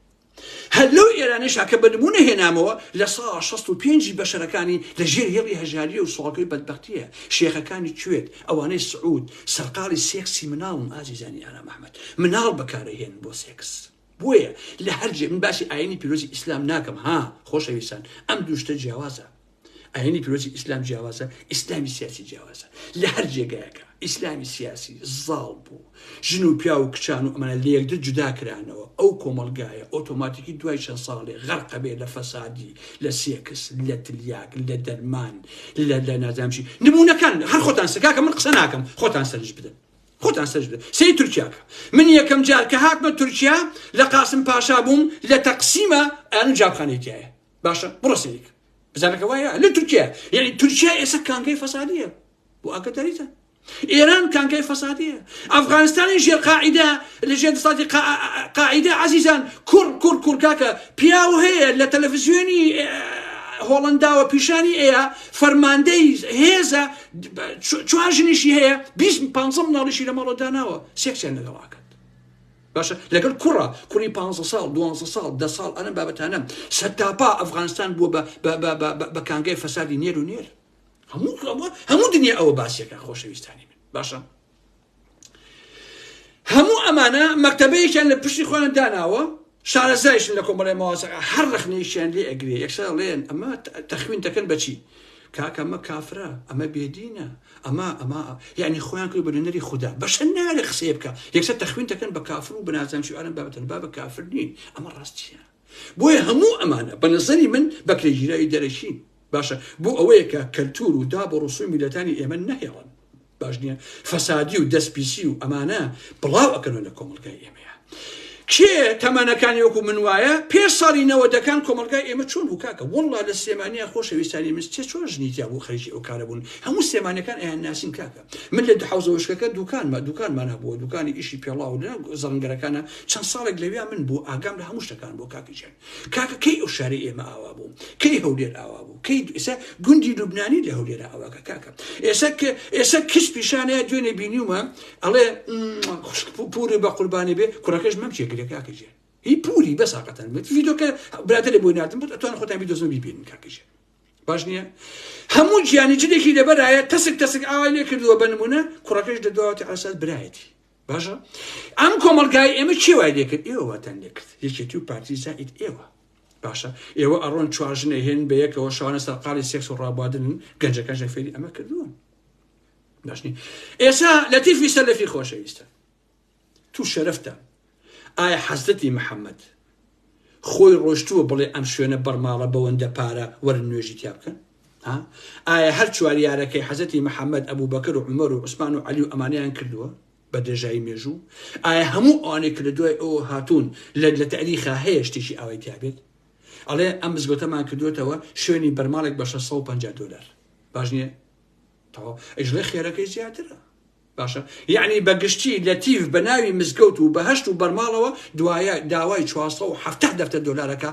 هەر لەو ئێرانیشا کە بە نمونە هێنامەوە لە ساڵ 65 بەشەرەکانی لە ژێر هێڵی هەژاریە و سوڵگەی بەدبەختیە شێخەکانی کوێت ئەوانەی سعود سەرقاڵی سێکسی مناڵن ئازیزانی ئارام ئەحمەد مناڵ بەکارەهێن بۆ سێکس بۆیە لە هەرجێ من باسی ئاینی پیرۆزی ئیسلام ناکەم ها خۆشەویستان ئەم دووشتە جیاوازە ئاینی پیرۆزی ئیسلام جیاوازە ئیسلامی سیاسی جیاوازە لە هەر جێگایەکە ئیسلامی سیاسی زاڵ بوو ژن و پیا و کچان و ئەمانە لە یەکتر جودا کرانەوە ئەو کۆمەلگایە ئۆتۆماتیکی دوای چەند ساڵێ غەرقە بێ لە فەسادی لە سێکس لە تلیاک لە دەرمان لە نازانمشی نمونونەکان هەر خۆتان سکاکە من قسە ناکەم خۆتان سەرنج بدەن خۆتان سەرنج بدەن سەی تورکیاکە من یەکەم جار کە هاتمە تورکیا لە قاسم پاشا بووم لە تەقسیمە ئەن جابخانەی تایە باشە بڕۆ سەیریکە بزانەکە وایە لە تورکیا یعنی تورکیا ئێستا کانگەی فەسادیە بۆ ئاگاداریتە ئێران کانگەی فەسادیە ئەفغانستانی ژێر قاعیدە لە ژێر دەسەڵاتی قاعیدە عەزیزان کوڕ کاکە پیاو هەیە لە تەلەڤیزیۆنی هۆڵەنداوە پیشانی ئەیە فەرماندەی هێزە چوار ژنیشی هەیە 20-15 مناڵیشی لە ماڵۆ داناوە سێکسیان لەگەڵاکەن باشە لەگەڵ کوڕی 15 ساڵ 12 ساڵ 10 ساڵ ئەنە بابەتانە سەرتاپا ئەفغانستان بووە بە کانگەی فەسادی نێر و نێر هەموو دنیا ئەوە باسیەکە خۆشەویستانی من باشە هەموو ئەمانە مەکتەبەیەکیان لە پشتی خۆیان داناوە شارەزایشن لە کۆمەڵی ماوەسەکە هەر ڕخنەیەکیان لێ ئەگرێ یەکسەر لێن ئەمە تەخوین دەکەن بەچی کاکە ئەمە کافرە ئەمە بێدینە ئەمە یعنی خۆیان کرد بە نوێنەری خوددا بەشە نارێ قسێ بکە یەکسەر تەخوین دەکەن بە کافر و بەنازانشی ئارەم بابەتەن با بە کافر نین ئەمە ڕاستیە بۆیە هەموو ئەمانە بە نەزەری من بەکرێگیرایی دەرەشین باشە بۆ ئەوەیە کە کەلتور و داب و ڕسووی میلەتانی ئێمە نەهێڵن باش نییە فەسادی و دەستپیسی و ئەمانە بڵاو ئەکەنەوە لە کۆمەلگای ئێمەیە کێ تەمەنەکانی وەکو من وایە پێش ساڵی 90ەکان کۆمەلگای ئێمە چۆن بوو کاکە وەڵڵا لە سلێمانیە خۆشەویستانی من چۆن ژنیتیا بوو خەریکی ئەو کارە بوون هەموو سلێمانیەکان ئەیان ناسین کاکە من لە حوزەوەشکەکە دوکانمان هەبووە دوکانی ئیشی پێڵاو لە زەڕنگەرەکانە چەند ساڵێک لەوێ من بوو ئاگام لە هەموو شتەکان بۆ کاکەجان کاکە کەی ئەو شاری ئێمە ئاوا بوو کەی هەولێر ئاوا بوو کەی ئێستا گوندی لوبنانی لە هەولێرە ئاواکە کاکە ئێستا کچ پیشانەیە دوێنێ بینیومە ئەڵێ پوری بە قوربانی بێ کوڕەکەش مەم چێکرێ کاکەجان هی پوری بەساقەتەن ڤیدۆکە براتە لێ بۆی ناتم ئەتوانە خۆتان ڤیدۆزم بیبینن کاکەجان باش نییە هەموو گیانی جلێکی لەبەرایە تەسک ئاوا لێ کردووە بە نمونە کوڕەکەش دەدواوەتی ئاساس برایەتی باشە ئەم کۆمەلگای ئێمە چی وای لێ کرد ئێوە واتان لێ کرد یەکێتی و پارتی زائید ئێوە باشە ئێوە ئەڕۆن چوار ژنە هێن بە یەکەوە شەوانە سەرقاڵی سێکس و ڕابواردن گەنجەکان فێری ئەمە کردووە باشنی ئێستا لەتیفی سەلەفی خۆشەویستە تو شەرەفتە ئایا حەزرەتی محەممەد خۆی ڕۆشتووە بڵێ ئەم شوێنە بەرماڵە بەوەندە پارە وەرن نوێژی تیا بکەن ئایا هەر چواریارەکەی حەزرەتی محەممەد ئەبوو بەکر و عومەر و عوسمان و عەلی و ئەمانیان کردووە بە درێژایی مێژوو ئایا هەموو ئەوانەی کە لە دوای ئەوە هاتوون لە تاریخا هەیە شتێکی ئەوەی تیابێت ئەڵێ ئەم مزگەوتەمان کردوێتەوە شوێنی بەرماڵێک بە $650 باش نییە ئەژڵێ خێرەکەی زیاترە باشە یعنی بەگشتی لەتیف بە ناوی مزگەوت و بەهشت و بەرماڵەوە دوایە داوای 470 دلارەکە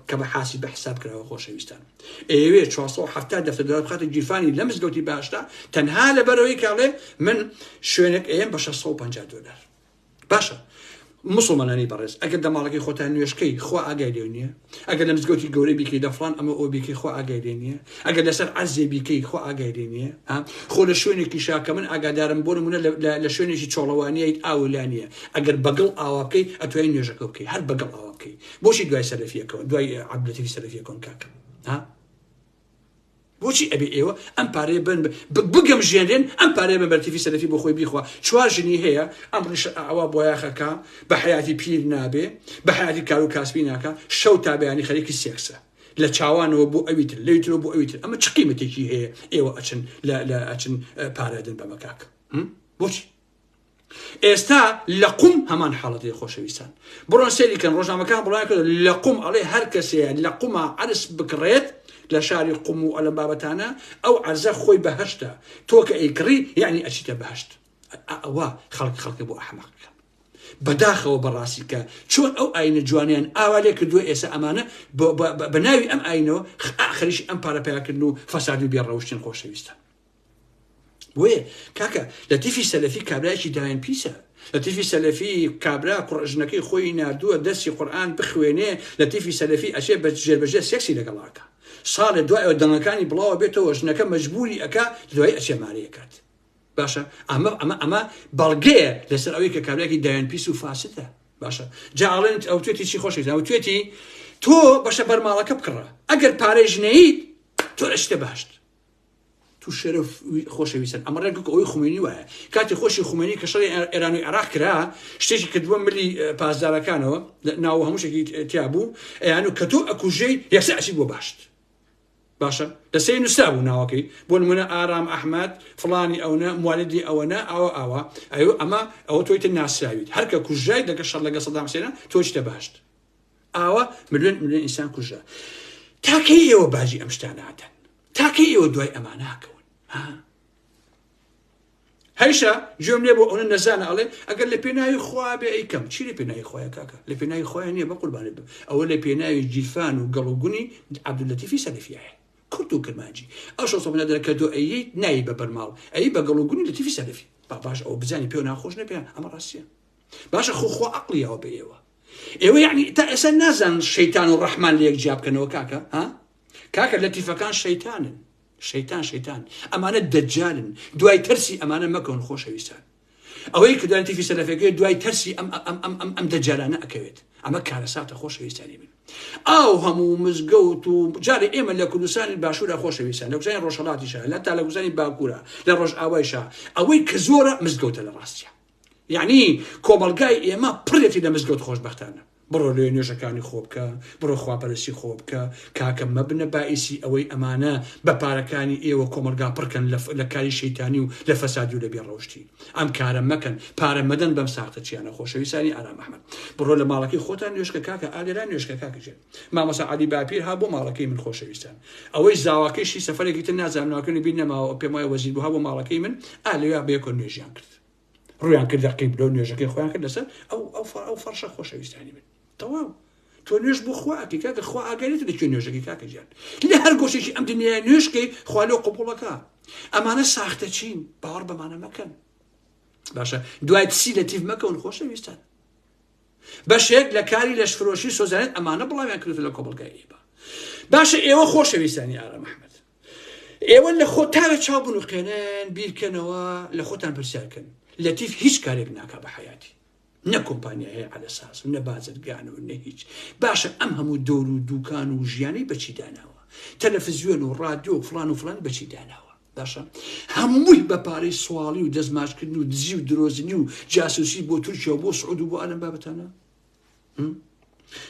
کە بە حاسی بە حساب کراوە خۆشەویستان ئێوێ 470 دلار بخاتە گیرفانی لە مزگەوتی باشتا تەنها لەبەرەوەی کاڵێ من شوێنێک ئێم بە 650 دلار باشە مسلمانانی بەڕێز ئەگەر دەماڵەکەی خۆتان نوێشکەی خوا ئاگای لێ نییە ئەگەر لە مزگەوتی گەورەی بیکەی دەفڵان ئەمە ئەو بیکەی خوا ئاگای لێ نییە ئەگەر لەسەر عەرزێ بیکەی خوا ئاگای لێ نییە خۆ لە شوێنێکی شاکە من ئاگادارم بۆ نمونە لە شوێنێکی چۆڵەوانیەیت ئاولانیە ئەگەر بەگڵ ئاوا بکەی ئەتوانی نوێژەکە بکەی هەر بەگڵ ئاوا بکەی بۆچی دوای سەلەفیەکەوە دوای عەبدولەتیفی سەلەفیەکەن کاکە بۆچی ئەبێ ئێوە ئەم پارەیە بن بگەم ژێنرێن ئەم پارەیە بە بەرتیفی سەلەفی بۆ خۆی بیخوا چوار ژنی هەیە ئەم ڕیش ئەوە بۆیاخەکە بە حیاتی پیر نابێ بە حیاتی کار و کاسبی ناکە شەو تابیانی خەریکی سێکسە لە چاوانەوە بۆ ئەویتر لەویترەوە بۆ ئەویتر ئەمە چ قیمەتێکی هەیە ئێوە ئەچن ئەچن پارەدن بەمە کاک بۆچی ئێستا لە قوم هەمان حاڵەتی خۆشەویستان بڕۆن سێریکەن ڕۆژنامەکان بڵیان کردن لە قوم ئەڵێ هەر کەسەیە لە قومە عەرس بکڕێت لە شاری قوم و ئەلە بابەتانە ئەو عەرزە خۆی بەهەشتە تۆ کە ئەیکڕی یعنی ئەچیتە بەهەشت ئەوە خەڵکی بۆ ئەحمەقەکە بەداخەوە بەڕاستی کە چۆن ئەو ئاینە جوانیان ئاوا لێ کردووە ئێستا ئەمانە بە ناوی ئەم ئاینەوە خەریکی ئەم پارەپیاکردن و فەساد و بێڕەوشتن خۆشەویستان بۆیە کاکە لە تیفی سەلەفی کابرایەکی داوێن پیسە لە تیفی سەلەفی کابرا کوڕژنەکەی خۆی نردووە دەستی قورئان بخوێنێ لە تیفی سەلەفی ئەچێ بە جێبەجێ سێکسی لەگەڵاکە ساڵێ دوایەوە دەنگەکانی بڵاوە بێتەوە ژنەکە مەجبوری ئەکا دوای ئەچێ مارەیەکات باشە ئەمە بەڵگەیە لەسەر ئەوەی کە کابراایەکی داوێن پیس و فاسدە باشە جاڵێن ئەو توێتی چی خۆشی ئەو توێتی تۆ بەشە بەرماڵەکە بکڕە ئەگەر پارەی ژنەیت تۆ ئەشتە باشت تو شرف خۆشەویستن ئەمە ڕێک ئەوەی خومێنی وایە کاتی خۆشی خومێنی کە شەڕی ئێران و عێراق کرا شتێکی کردووە ملی پازدارەکانەوە ناوە هەمووشێکی تیا بوو ئەیان و کە تۆ ئەکوژەی یەکسە ئەچی بۆ باشت باشە لەسەری نووسرا بوو ناوەکەی بۆ نمونە ئارام ئەحمەد فڵانی ئەوە موالدی ئەوەنە ئەوە ئەوە ئەمە ئەوە تۆیتە ناسراویت هەرکە کوژای دەکە شەڕ لەگە سەدام حوسێنە تۆچتە باشت ئاوە ملیۆن ئینسان کوژە تاکەی ئێوە باجی ئەم شتانە هاتن تاکەی ئێوە دوای ئەمانە هاکەون هەیشە گوێم لێ بۆ ئەوە نەزانە ئەڵێ ئەگەر لە پێناوی خوا بێ ئەیکەم چی لە پێناوی خۆیان کاکە لە پێناوی خۆیان نییە بە قوربانێ بم ئەوە لە پێناوی جیفان و گەڵوگونی عەبدولەتیفی سەلەفیایە کورد و کرمانجی ئەو شەسەمەنە دەرە کە دۆ ئەیت نایی بە بەرماڵ ئەی بە گەڵوگونی لەتیفی سەلەفی باش ئەو بزانی پێ ناخۆش نەپێیان ئەمە ڕاستیە باشە خۆ عەقڵیەوە بە ئێوە یعنی تا ئێستا نازان شەیتان و ڕەحمان لە یەک جیا بکەنەوە کاکە لەتیفەکان شەیتانن شەیتان ئەمانە دەجالن دوای تەرسی ئەمانە مەکەون خۆشەویستان ئەوەی کە دەرتیفی سەلەفەکەی دوای تەرسی ئەم دەجالانە ئەکەوێت ئەمە کارەساتە خۆشەویستانی من ئاو هەموو مزگەوت و جارێ ئێمە لە کوردستانی باشوورە خۆشەویستان لە کوزانی ڕۆژهەڵاتیشە لە تا لە کوزانی باکوورە لە ڕۆژ ئاوایشە ئەوەی کە زۆرە مزگەوتە لە ڕاستیە یعنی کۆمەلگای ئێمە پڕێتی لە مزگەوت خۆشبەختانە بڕۆ لێ نوێژەکانی خۆ بکە بڕۆ خواپەرستی خۆ بکە کاکە مەبنە باعیسی ئەوەی ئەمانە بە پارەکانی ئێوە کۆمەلگا پڕکەن لە کاری شەیتانی و لە فەسادی و لە بێڕەوشتی ئەم کارە مەکەن پارە مەدەن بەم ساختە چیانە خۆشەویستانی ئارام ئەحمەد بڕۆ لە ماڵەکەی خۆتان نوێژکە کاکە ئالێران نوێژکە کاکەژێن مامۆستا عەلی باپیر ها بۆ ماڵەکەی من خۆشەویستان ئەوەی زاواکەیشی سەفەرێکی تر نازانم ناوەکەی بیر نەماوە پێم وایە وەزیر بووها بۆ ماڵەکەی من ئالێوا بەیەکۆ نوێژیان کرد ڕویان کرد دەقی بلۆ نوێژەکەی خۆیان کرد لەسەر ئەو فەرشە خۆشەویستانی من تەواو تۆ نوێژ بۆ خواکە کاکە خوا ئاگەریت لەکوێ نوێژەکەی کاکە گیان لە هەر گۆشێکی ئەم دنیای نوێژکەی خوا لەو قبوڵەکە ئەمانە ساختە چین باوەڕ بەمانە مەکەن باشە دوای چی لە تیف مەکەون خۆشەویستان بەشێک لە کاری لەشفرۆشی سۆزانێت ئەمانە بڵاویان کردوتە لە کۆبڵگای ئێبە باشە ئێوە خۆشەویستانی ئارام ئەحمەد ئێوە لە خۆ تاوە چاوبن و قێنن بیرکەنەوە لە خۆتان پرسیارکەن لە تیف هیچ کارێک ناکە بە حیاتی نە کۆمپانیا هەیە على ساس نە بازرگان و نە هیچ باشە ئەم هەموو دەور و دوکان و ژیانی بەچی داناوە تەلەڤیزیۆن و ڕادیۆ و فلان بەچی داناوە باشە هەمووی بە پارەی سواڵی و دەستماچکردن و دزی و درۆزنی و جاسوسی بۆ تورکیا و بۆ سعود و بۆ ئەلەم بابەتانە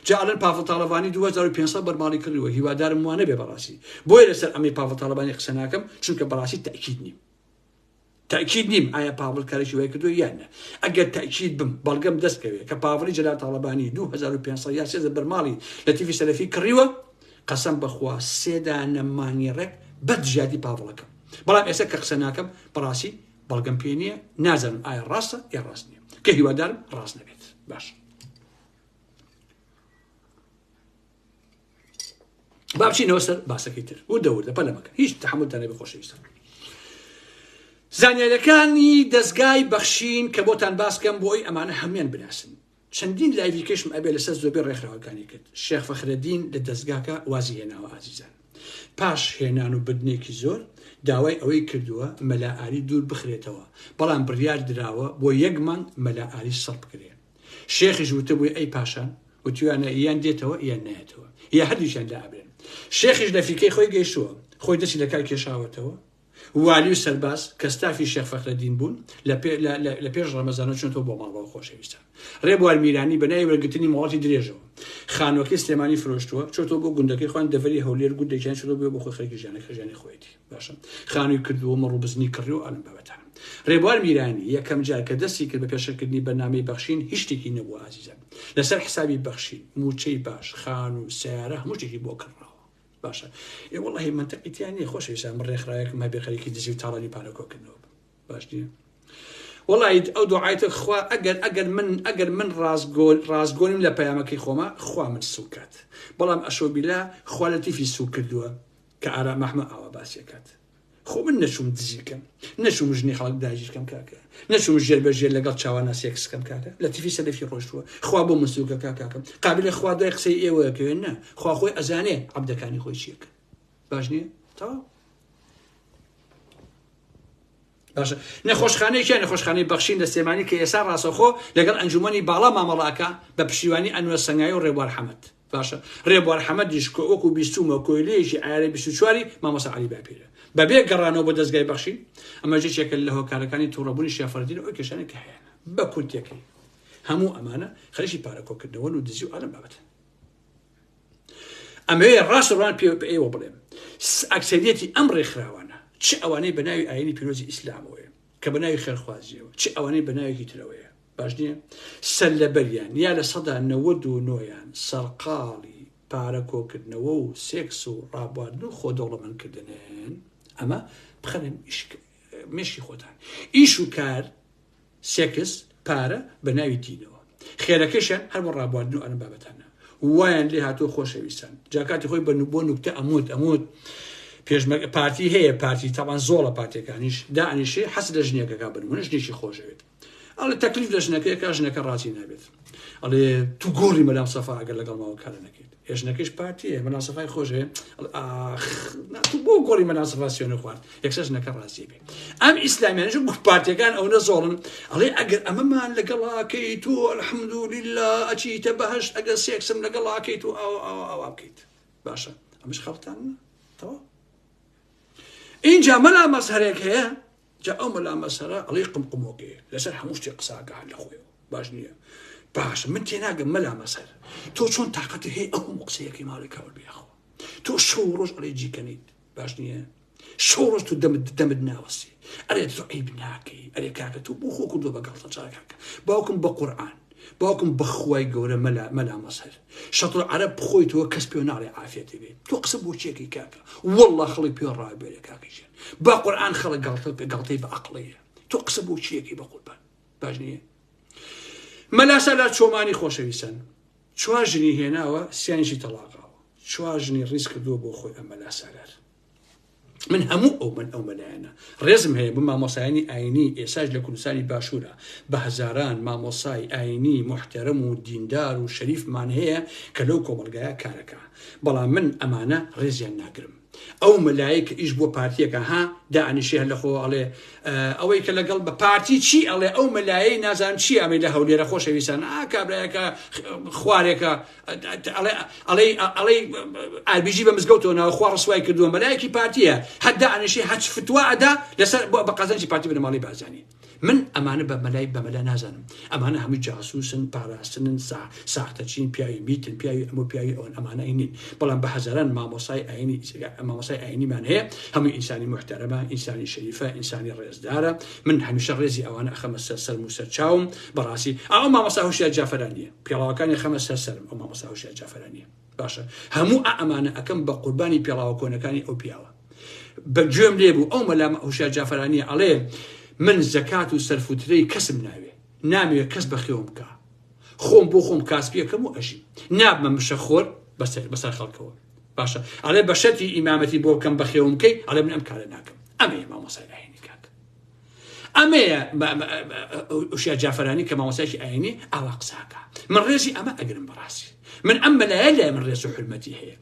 جاڵن پاڤڵ تاڵەبانی 2500 بەرماڵی کردووە هیوادارم وانە بێ بەڕاستی بۆیە لەسەر ئەمی پاڤڵ تاڵەبانی قسە ناکەم چونکە بەڕاستی تأكيد نیم ئایا پاڤڵ کارێکی وای کردووە یان نە ئەگەر تأكيد بم بەڵگەم دەستکەوێت کە پاڤڵی جەلال تاڵەبانی 2500 یا 3000 بەرماڵی لە تیفی سەلەفی کڕیوە قەسەم بەخوا سێدانە مانگی ڕێک بەدژادی پاڤڵەکەم بەڵام ئێستا کە قسە ناکەم بەڕاستی بەڵگەم پێ نییە نازانم ئایا ڕاستە یا ڕاست نییە کە هیوادارم ڕاست نەبێت باش با بچینەوە سەر باسەکەی تر و دەوردە پەلەمەکە هیچ تەحملتانێ بخۆشەویستە زانیاریەکانی دەستگای بەخشین کە بۆتان باسکەم بۆ ئەوی ئەمانە هەمویان بناسن چەندین لایڤیکەشم ئەبێ لەسەر زۆربەی ڕێکخراوەکانی کرد شێخ فەخرەدین لە دەستگاکە وازی هێناوە ئازیزان پاش هێنان و بدنێکی زۆر داوای ئەوەی کردووە مەلاعالی دوور بخرێتەوە بەڵام بڕیار دراوە بۆ یەک مانگ مەلاعالی سەڵ بکرێن شێخیش وتبووی ئەی پاشان وتوانە یان دێتەوە یان نایەتەوە یا هەردووشیان لابرێن شێخیش لە فیکەی خۆی گەیشتووە خۆی دەستی لە کار کێشاوەتەوە والی و سەرباز کە ستافی شێخ فەخرەدین بوون لە پێش ڕەمەزانە چۆنتەوە بۆ ماڵەوە خۆشەویستە ڕێبوار میرانی بەناوی وەرگرتنی ماڵاتی درێژەوە خانوەکەی سلێمانی فرۆشتووە چۆتەوە بۆ گوندەکەی خوان دەڤەری هەولێر گوندێکیان شدەوە بێ بۆ خۆی خەڵکی ژیانی خۆیەتی باشە خانووی کردووە مەڕوو بزنی کڕی و ئالم بابەتان ڕێبوار میرانی یەکەم جار کە دەستی کرد بە پێشەکردنی بەرنامەی بەخشین هیچ شتێکی نەبووە ئازیزان لەسەر حسابی بەخشین موچەی باش خان و سیارە هەموو شتێکی بۆ کڕاوە باشە والله منطقیتیان نیە خۆشەویستان من ڕێکخراوەیەکم هەبێ خەریکی دژی و تاڵانی پارەکۆکردنەوە باش نییە والله ئەو دوعایەتە خوا ئەگەر من ڕازگۆنیم لە پەیامەکەی خۆمە خوا من سوکات بەڵام ئەشۆ بیلا خوا لە تیفی سوک کردووە کە ئارا مەحمە ئاوا باسیەکات خۆ من نەچوم دزیکەم نەچوم ژنی خەڵک داگیرکەم کاکە نەچوم ژێر بەژێر لەگەڵ چاوانە سێکسکەم کاکە لە تیفی سەلەفی ڕۆشتووە خوا بۆ من سوکە کاکەم قابلە خوا دوای قسەی ئێوەیەکەوێن نە خوا خۆی ئەزانێ عەبدەکانی خۆی چیەکە باش نییە تەواو باشە نەخۆشخانەیەکیان نەخۆشخانەی بەخشین لە سلێمانی کە ئێستا ڕاستەوخۆ لەگەڵ ئەنجومەنی باڵا مامەڵاکە بە پشتیوانی ئەنوەر سەنگایی و ڕێبوار حەمەد باشە ڕێبوار حەمەدیش کە وەکو بیستومە کۆیلەیەکی ئایارەی 24 مامۆستا عەلی باپیرە بەبێ گەڕانەوە بۆ دەستگای بەخشین ئەمە جێکێکە لە هۆکارەکانی تووڕەبوونی شێخ فەخرەدین ئەوەی کێشانێک کە هەیە بە کورتێکی هەموو ئەمانە خەریکی پارەکۆکردنەوە و دزی و ئالم بابەتە ئەمەوێ ڕاست ڕوان پێ ئێوە بڵێم ئەکسەریەتی ئەم ڕێکخراوانە چ ئەوانەی بەناوی ئاینی پیرۆزی ئیسلامەوەیە کە بەناوی خێرخوازیەوە چ ئەوانەی بەناوێکی ترەوەیە باش نییە سەر لەبەریان یا لە سەدا 99 سەرقاڵی پارەکۆکردنەوە و سێکس و ڕابواردن و خۆدەوڵەمەندکردنن ئەمە بخەنن مێشکی خۆتان ئیش و کار سێکس پارە بەناوی دینەوە خێرەکەشیان هەر بۆ ڕابواردن و ئەم بابەتانە وایان لێ هاتووە خۆشەویستان جاکاتی خۆی بۆ نوکتە ئەموت پێشمەرگە پارتی هەیە پارتی تاوان زۆڵە پارتیەکانیش دانیشێ حەز لە ژنێکەکە بنمونە ژنێکی خۆشەوێت ئەڵێ تەکلیف لە ژنەکەیەکە ژنەکە ڕازی نابێت ئەڵێ تو گۆڕی مەلام سەفا ئەگەر لەگەڵ ماوە کارە نەکەیت ژنەکەش پارتیە مەلام سەفای خۆشەوێ تو بۆ گۆڕی مەلام سەفا سوێنە خوارد یەکسەر ژنەکە ڕازی بێت ئەم ئیسلامیانیش پارتیەکان ئەوە زۆڵن ئەڵێ ئەگەر ئەمەمان لەگەڵاکەیت و الحەمدولیلا ئەچیتە بەهەشت ئەگەر سێکسم لەگەڵاکەیت و ئەوە بکەیت باشە ئەمەش خەڵتان تەواو اینجا مەلا مەسهەرێک هەیە جا ئەو مەلا مەسهەرە ئەڵێ قمقمۆکێ لەسەر هەموو شتێک قساگەهان لە خۆیەوە باش نییە باشە من تێناگەم مەلا مەسهەر تۆ چۆن تااقەتی هەیە ئەو قسەیەکی ماڵی کاول بێخەوە تۆ شەو ڕۆژ ئەڵێ جیکەنیت باش نییە شەو ڕۆژ تو دەمت ناوەسی ئەرێ تۆ عیب ناکەی ئەرێ کاکە تۆ بۆ خۆ کردووە بەگەڵتە چاکاکە باوکم بە قورئان باوکم بەخوای گەورە مەلا مەسهەر شەتر عەرەب بخۆی تۆ کەس پێ ناڵێ عافیەتی بێت تۆ قسە بۆ چێکی کاکە والله خەڵک پێ ڕابێرە کاکەژێن با قورئان خەڵک گەڵتەی بە عەقڵەیە تۆ قسە بۆ چێکی بە قوربان باش نییە مەلا سالار چۆمانی خۆشەویستن چوار ژنی هێناوە سیانیشی تەلاقاوە چوار ژنی ڕیز کردووە بۆ خۆی ئەم مەلا سالار من هەموو ئەو مەلایەنە ڕێزم هەیە بۆ مامۆسایانی ئاینی ئێساش لە کوردستانی باشوورە بە هەزاران مامۆسای ئاینی محتەرەم و دیندار و شەریفمان هەیە کە لەو کۆمەلگایە کارەکە بەڵام من ئەمانە ڕێزیان ناگرم ئەو مەلایە کە ئیش بۆ پارتیەکە ها دانیشێ هەر لەخۆ ئەڵێ ئەوەی کە لەگەڵ بە پارتی چی ئەڵێ ئەو مەلایەی نازان چی ئەمەی لە هەولێرە خۆشەویستان کابراایەکە خوارێکە ئەڵێ ئالبیژی بە مزگەوتەوە ناوە خوا ڕسوای کردووە مەلایەکی پارتیە هەر دانیشێ هەچ فتوا ئەدا لەسەر بە قەزەنجی پارتی بنە ماڵی بازانی من ئەمانە بە مەلای بە مەلا نازانم ئەمانە هەمووی جاسووسن پاراستنن ساختەچین پیاوی میتن پیاوی ئەمە پیاوی ئەوەن ئەمانە ئینین بەڵام بە هەزاران مامۆسای ئاینیمان هەیە هەمووی ئینسانی محتەرەمە ئینسانی شەریفە ئینسانی ڕێزدارە من هەمیشە ڕێزی ئەوانە ئەخەمە سەر و سەرچاوم بەڕاستی ئەو مامۆستا هوشیار جافەرانیە پێڵاوەکانی خەمە سەرم ئەو مامۆستا هوشیار جافەرانیە باشە هەموو ئەمانە ئەەکەم بە قوربانی پێڵاوە کۆنەکانی ئەو پیاوە بە گوێم لێ بوو ئەو مەلا هوشیار جافەرانیە ئەڵێ من زەکات و سەرفوترەی کەسم نامەوێت کەس بەخێوم بکە خۆم بۆ خۆم کاسبیەکەم و ئەژی نابمە مشەخۆر بەسەر خەڵکەوە باشە ئەڵێ بە شەرتی ئیمامەتی بۆ بکەم بەخێوم بکەی ئەڵێ من ئەم کارە ناکەم ئەمەیە مامۆسای ئاینی کاکە ئەمەیە وشیا جافەرانی کە مامۆسایکی ئاینی ئاوا قساکە من ڕێزی ئەمە ئەگرم بەڕاستی من ئەم مەلایە لای من ڕێز و حرمەتی هەیە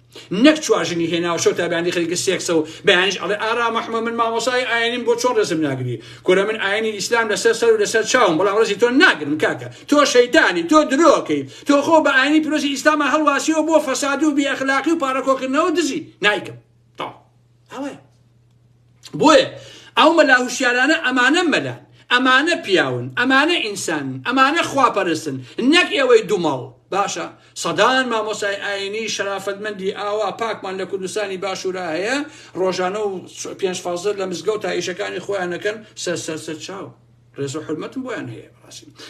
نەک چواژنی هێناوە شەو تا بەیانی خەریکە سێکسە و بەیانیش ئەڵێ ئارا مەحمە من مامۆسای ئاینیم بۆ چۆن ڕێزم ناگری کورە من ئاینی ئیسلام لەسەر سەر و لەسەر چاوم بەڵام ڕێزی تۆ ناگرم کاکە تۆ شەیتانی تۆ درۆکەی تۆ خۆ بە ئاینی پیرۆزی ئیسلامە هەڵواسیەوە بۆ فەساد و بێئەخلاقی و پارەکۆکردنەوە دزی نایکەم تا ئەوەیە بۆیە ئەو مەلا هوشیارانە ئەمانە مەلان ئەمانە پیاون ئەمانە ئینسان ئەمانە خواپەرستن نەک ئێوەی دوومەڵ باشە سەدان مامۆسای ئاینی شەرافەتمەندی ئاوا پاکمان لە کوردستانی باشوورا هەیە ڕۆژانە و پێنج فازر لە مزگەوت تا ئیشەکانی خۆیانەکەن سەر چاو ڕێز و حرمەتم بۆیان هەیە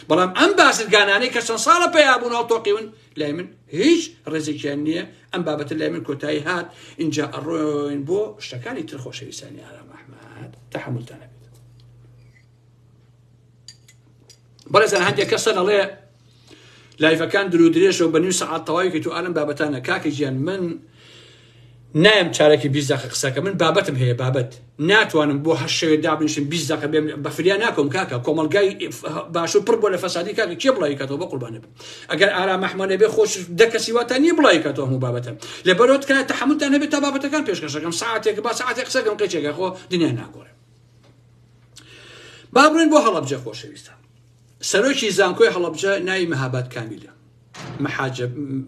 بەڵام ئەم بازرگانانەی کە چەند ساڵە پێیابوون هەڵتۆقیون لای من هیچ ڕێزێکیان نییە ئەم بابەتە لای من کۆتایی هات اینجا ئەڕۆین بۆ شتەکانی تر خۆشەویستانی ئارام ئەحمەد تەحملتان هەبێت بەڕێزان هەندێک کەسە دەڵێ لایڤەکان درو درێژەوە بە نوێ سەعات تەواوی کە تو ئالم بابەتانە کاکە گیان من نایم چارەکی 20 دقیقە قسەکە من بابەتم هەیە بابەت ناتوانم بۆ هەر شەوێ دابنیشم 20 دقیقە بێم بە فریا ناکەم کاکە کۆمەلگای باشوور پڕ بۆ لە فەسادی کاکە کێ بڵاوی کاتەوە بە قوربانە بم ئەگەر ئارام ئەحمەد بێ خۆش دە کەسی واتان نییە بڵاوی کاتەوە هەموو بابەتە لەبەرەوە تکایە تەحملتان هەبێت تا بابەتەکان پێشکەشەکەم ساعاتێک با ساعاتێک قسەکەم قەچێکە خۆ دنیا ناگۆڕێ با بڕێن بۆ هەڵەبجە خۆشەویستان سەرۆکی زانکۆی هەڵەبجە ناوی مەهاباد کامیلە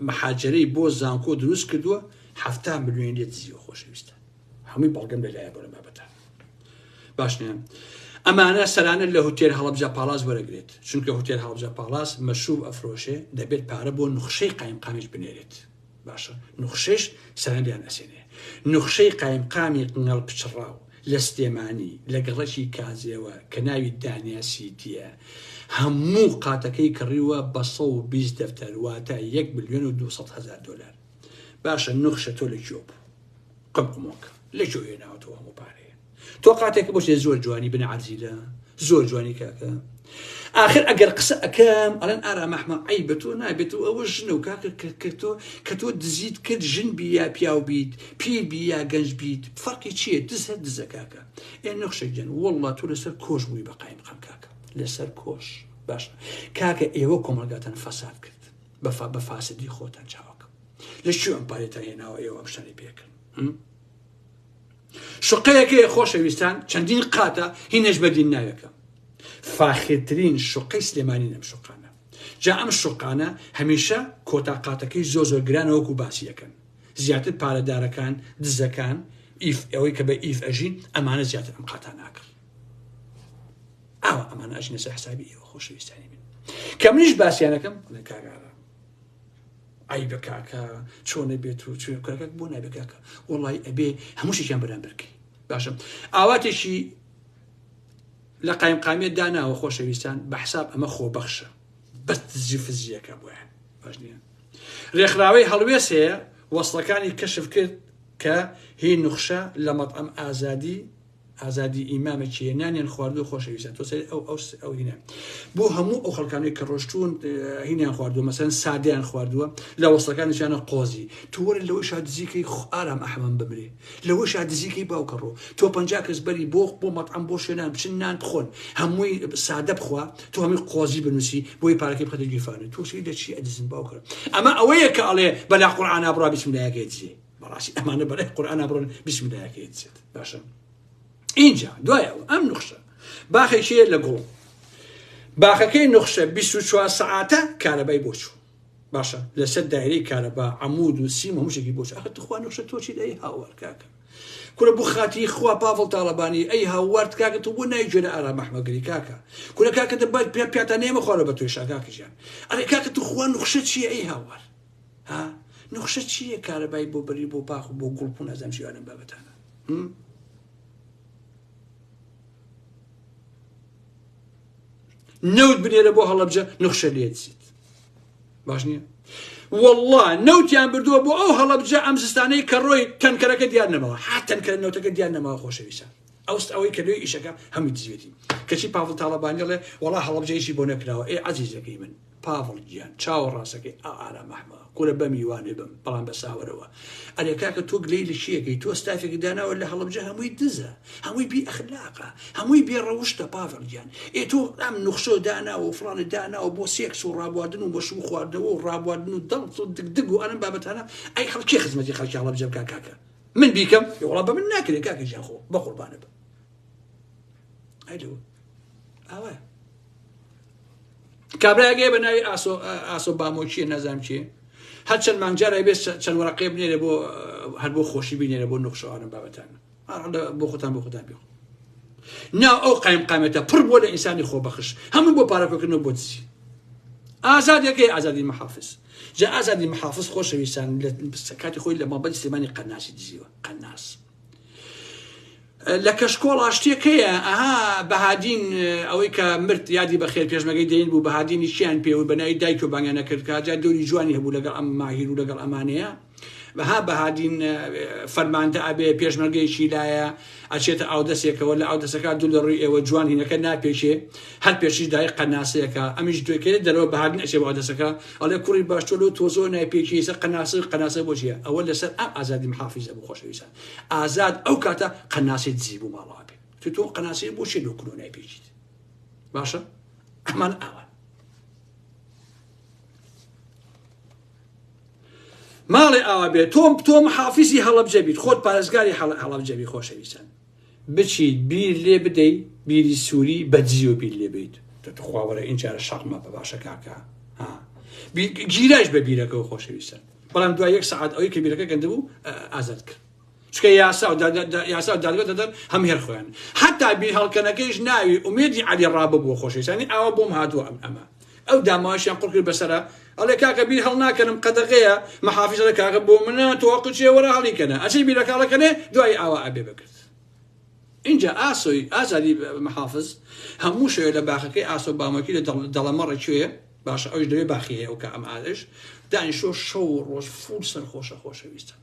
مەحاجەرەی بۆ زانکۆ دروست کردووە 7 ملیۆن لێت زیوە خۆشەویستان هەمووی بەڵگەم لەلایە بۆ لە بابەتە باش نییە ئەمانە سەرانە لە هوتێل هەڵەبجە پاڵاس وەرەگرێت چونکە هوتێل هەڵەبجە پاڵاس مەشروب ئەفرۆشێ دەبێت پارە بۆ نوخشەی قایمقامیش بنێرێت باشە نوخشەش سەرانیان ئەسێنێ نوخشەی قایمقامی قنەڵ پچڕاو لە سلێمانی لە گەڕەکی کازیەوە کە ناوی دانیاسیتیە هەموو قاتەکەی کڕیوە بە 120 دەفتەر واتە 1,200,000 دلار باشە نوخشە تۆ لە جۆ بوو قمقمۆکە لە جۆ هێناوەتەوە هەموو پارەیە تۆ قاتێکە بۆشێ زۆر جوانی بنە عەرزیلە زۆر جوانی کاکە آخر ئەگەر قسە ئەەکەم ئەڵەن ئارام ئەحمەد عەیبە تۆ نابێت و ئەوە ژنە و کاکە کە تۆ دزیت کرد ژن بی یا پیاو بیت پیر بی یا گەنج بیت فەرقی چییە دز هەر دزە کاکە ئێ نەخشە گیان وەڵڵا تۆ لەسەر کۆش بووی بە قایمقام کاکە لەسەر کۆش باشە کاکە ئێوە کۆمەلگاتان فەساد کرد بە فاسدی خۆتان چاوەکە لە شو ئەم پارێتان هێناوە ئێوە ئەم شتانەی پێکرد شوقەیەکەیە خۆشەویستان چەندین قاتە هینەش بەدین ناوێکە فاخرترین شوقەی سلێمانی نەم شوقانە جا ئەم شوقانە هەمیشە کۆتاقاتەکەی زۆر گرانە وەکو باسیەکەن زیاتر پارەدارەکان دزەکان ئەوەی کە بە ئیف ئەژین ئەمانە زیاتر ئەم قاتان ناکرد ئاوا ئەمانە ئەژینە سەر حسابی ئێوە خۆشەویستانی من کە منیش باسییانەکەم لە کاگارە ئای بە کاکە چۆنە بێت و کاکە بۆ نابێ کاکە وەڵی ئەبێ هەموو شتێکیان بەرامبەرکەی باشە ئاواتێکی لە قایمقامێت داناوە خۆشەویستان بە حساب ئەمە خۆبەخشە بەس دزی فزیەکە بۆیان باش نییە ڕێکخراوەی هەڵوێس هەیە وەسڵەکانی کەشف کرد کە هی نوخشە لە مەطعەم ئازادی ئیمامێکی هێنانیان خواردووە خۆشەویستان تۆ سەر ئەو هینە بۆ هەموو ئەو خەڵکانەی کە ڕۆشتوون هینیان خواردووە مەسەن سادیان خواردووە لە وەسڵەکانیشانە قۆزی تۆ وەرە لەوەی شادزیکەی ئارام ئەحمەد بمرێ لەوەی شادزیکەی باوکەڕۆ تۆ 50 کەس بەری بۆ مەطعەم بۆ شوێنان بچن نان بخۆن هەمووی سادە بخوا تۆ هەمووی قۆزی بنووسی بۆی پارەکەی بخەتە گیرفانە تۆ دە چی ئەدزن باوکەڕ ئەمە ئەوەیە کە ئەڵێ بەلا قورئانە بڕا بیسمیلایەکەی دزێ بەڕاستی ئەمانە بەلای قورئانە بڕۆن بیسمیلایەکەی دزێت باشە اینجا دوایەوە ئەم نوخشە باخێکیە لە گوڵ باخەکەی نوخشە 24 سەعاتە کارەبای بۆ چوو باشە لەسەر دایرەی کارەبا عەمود و سیم هەموو شتێکی بۆ چوو ئەخە تخوا نوخشە تۆچی ئەی هاوار کاکە کورە بۆ خاتی خوا پاڤڵ تاڵەبانی ئەی هاوارد کاکە تۆ بۆ نایگوێنە ئارام ئەحمەدگری کاکە کورە کاکە دەبێت پیاتان نێمە خوارە بە تۆی شاکاکە ژیان ئەرێ کاکە تو خوا نوخشە چییە ئەی هاوار ها نوخشە چییە کارەبای بۆ بەری بۆ باخ و بۆ گوڵپ و نەزانم چیوانم بابەتانە نەوت بنێرە بۆ هەڵەبجە نوخشە لێدزیت باش نییە والله نەوتیان بردووە بۆ ئەو هەڵەبجە ئەم زستانەی کە ڕۆی تەنکەرەکە دیار نەماوە ها تەنکەرە نەوتەکە دیار نەماوە خۆشەویستان ئەوەی کە لێ ئیشەکە هەمووی دزوێتی کەچی پاڤڵ تاڵەبانی دەڵێ وەڵا هەڵەبجەیەکی بۆ نەکراوە ئێ عەزیزەکەی من پاڤڵ گیان چاوەڕاستەکەی ئارام ئەحمە کورە بەمی وانێ بم بەڵام بە ساوەرەوە ئەرێ کاکە تۆ گلەی لە شیەکەی تۆ ستافێکی داناوە لە هەڵەبجە هەمووی دزە هەمووی بی ئەخلاقە هەمووی بێڕەوشتە پاڤڵ گیان ئێ تۆ ئەم نوخشۆ داناوە و فڵانە داناوە بۆ سێکس و ڕابواردن و بە شوو خواردنەوە و ڕابواردن و دڵ و دگدگ و ئەنم بابەتانە ئەی خەڵکی خزمەتی خەڵکی هەڵەبجە بکە کاکە من بیکەم وڵا بە من ناکرێت کاکە گیان خۆ بە قوربانە بە ئەیدۆ ئەوە کابراگەی بە ناوی ئاسۆ بامۆچیە نەزانم چیە هەر چەند مانگجارە بێت چەند وەرەقێ بنێرە بۆ هەر بۆ خۆشی بینێرە بۆ نوخشەوانم بابەتانە بۆ خۆتان بۆ خۆتان بێ ناو ئەو قایمقامێتە پڕ بۆ لە ئینسانی خۆبەخش هەموو بۆ پارەکۆکردنەوە بۆ دزی ئازادیەکەی ئازادی محافظ جا ئازادی محافظ خۆشەویستان کاتی خۆی لە مابەری سلێمانی قەناسی دزیوە قەناس لە کەشکۆڵ شتێکەیە ئەها بەهادین ئەوەی کە مرد یادی بەخێر پێشمەگەی دەین بوو بەهادینی شیان پێوە بەناوی دایک و بانگیان نەکرد کە جا دەوری جوانی هەبوو لەگەڵ ئەم ماهیر و لەگەڵ ئەمانەیە بەها بەهادین فەرماندە ئەبێ پێشمەرگەیەکی لایە ئەچێتە ئاودەسێکەوە لە ئاودەسەکە دوو لە ڕووی ئێوە جوان هینەکە ناپێشێ هەر پێشی دای قەناسەیەەکە ئەمیش دوێکێت دەرەوە بەهادین ئەچێ بە ئاودەسەکە ئەڵێ کوڕی باشتۆ لەو تۆزۆ نایپێکی سەر قەناسە بۆ چیە ئەوە لەسەر ئەم ئازادی محافیزە بوو خۆشەویستان ئازاد ئەو کاتە قەناسی دزی بوو ماڵەوە بێ تۆ قەناسی بۆچی لەو کورۆ نایپێکیت باشە ئەمان ئەوە ماڵی ئاوا بێت تۆ محافیزی هەڵەبجە بیت خۆت پارێزگاری هەڵەبجە بی خۆشەویستان بچیت بیر لێ بدەیت بیری سووری بە دزی و بیر لێ بیت خواوەرە ئینجارە شەقمە بە باشە کاکە گیرایش بە بیرەکەەوە خۆشەویستان بەڵام دوای 1 ساعت ئەوەی کە بیرەکە گەندە بوو ئازاد کرد چکە یاسا و دادگا دەدەن هەم هێر خۆیان حتا بیر هەڵکەنەکەیش ناوی ئومێدی عەلی ڕابە بووە خۆشەویستانی ئاوا بۆم هاتووە ئەمە ئەو داماوەشیان قوڕ کرد بەسەرە ئەڵێ کاکە بیر هەڵ ناکەنم قەدەغەیە مەحافیز دەڵێ کاکە بۆ منە تۆواقع چێ وەرە هەڵیکەنە ئەچەی بیرەکاڵەکەنێ دوای ئاوا ئەبێ بکرد اینجا ئاسۆی ئازادی محافظ هەموو شوێ لە باخەکەی ئاسۆ بامەکی لە دەڵەمەڕێ کوێیە باشە ئەوش دەوێ باخیەیە ئەو کە ئەم ئادەش دانیشۆ شەو ڕۆژ فول سەرخۆشە خۆشەویستە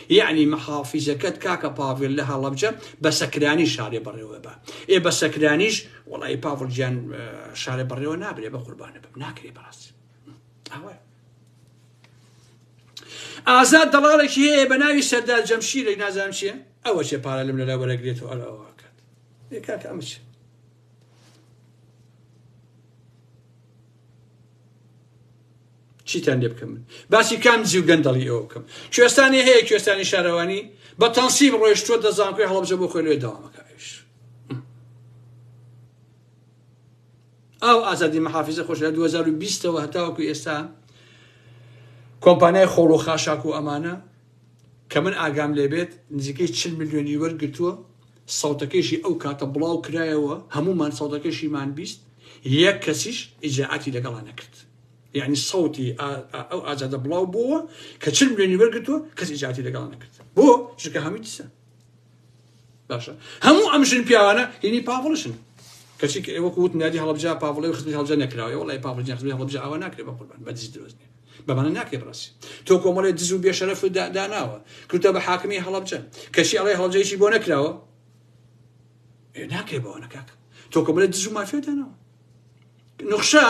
یعنی محافیزەکەت کاکە پاڤێل لە هەڵەبجە بە سەکرانی شارێ بەڕێوە بە ئێ بە سەکرانیش وەڵی پاڤڵ گیان شارێ بەڕێوە نابرێ بە قوربانە بم ناکرێ بەڕاستی ئەوە ئازاد دەڵاڵێکی هەیە بە ناوی سەردار جەمشیدی نازانم چییە ئەوە چێ پارە لەم لەلا وەرەگرێتەوە ئەوە کات ئێ کاکە ئەمە چێ چیتان لێ بکەم من باسی کام دزی و گەندەڵی ئەوە بکەم کوێستانی هەیە کوێستانی شارەوانی بە تەنسیب ڕۆیشتووە دەزانکۆی هەڵەبجە بۆ خۆی لێ داوامەکەش ئەو ئازادی محافیزە خۆش لە 2020ەوە هەتاوەکو ئێستا کۆمپانیای خۆڵ و خاشاک و ئەمانە کە من ئاگام لێ بێت نزیکەی 40 ملیۆنی وەرگرتووە سەوتەکەیشی ئەو کاتە بڵاو کرایەوە هەمومان سەوتەکەشیمان بیست یەک کەسیش ئیجاعاتی لەگەڵا نەکرد یعنی صوتی ئەو ئازادە بڵاو بووە کە 40 ملیۆنی وەرگرتووە کەس ئیجاعاتی لەگەڵا نەکرد بۆ چونکە هەمووی دیسە باشە هەموو ئەمژن پیاوانە هینی پاڤڵشن کەچی وەکو وت نادی هەڵەبجە پاڤڵی و خزمەتی هەڵەبجە نەکراوە وەڵی پاڤڵ جان خزمەتی هەڵەبجە ئەوە ناکرێت بە قوربان بە دز درۆست نیە بەمانە ناکرێت بڕاستی تۆ کۆمەڵی دز و بێشەرەف داناوە کردە بە حاکمی هەڵەبجە کەچی ئەڵێ هەڵەبجەیەکی بۆ نەکراوە ناکرێت بەوە نەکاکە تۆ کۆمەڵی دز و مافیا داناوە نوخشە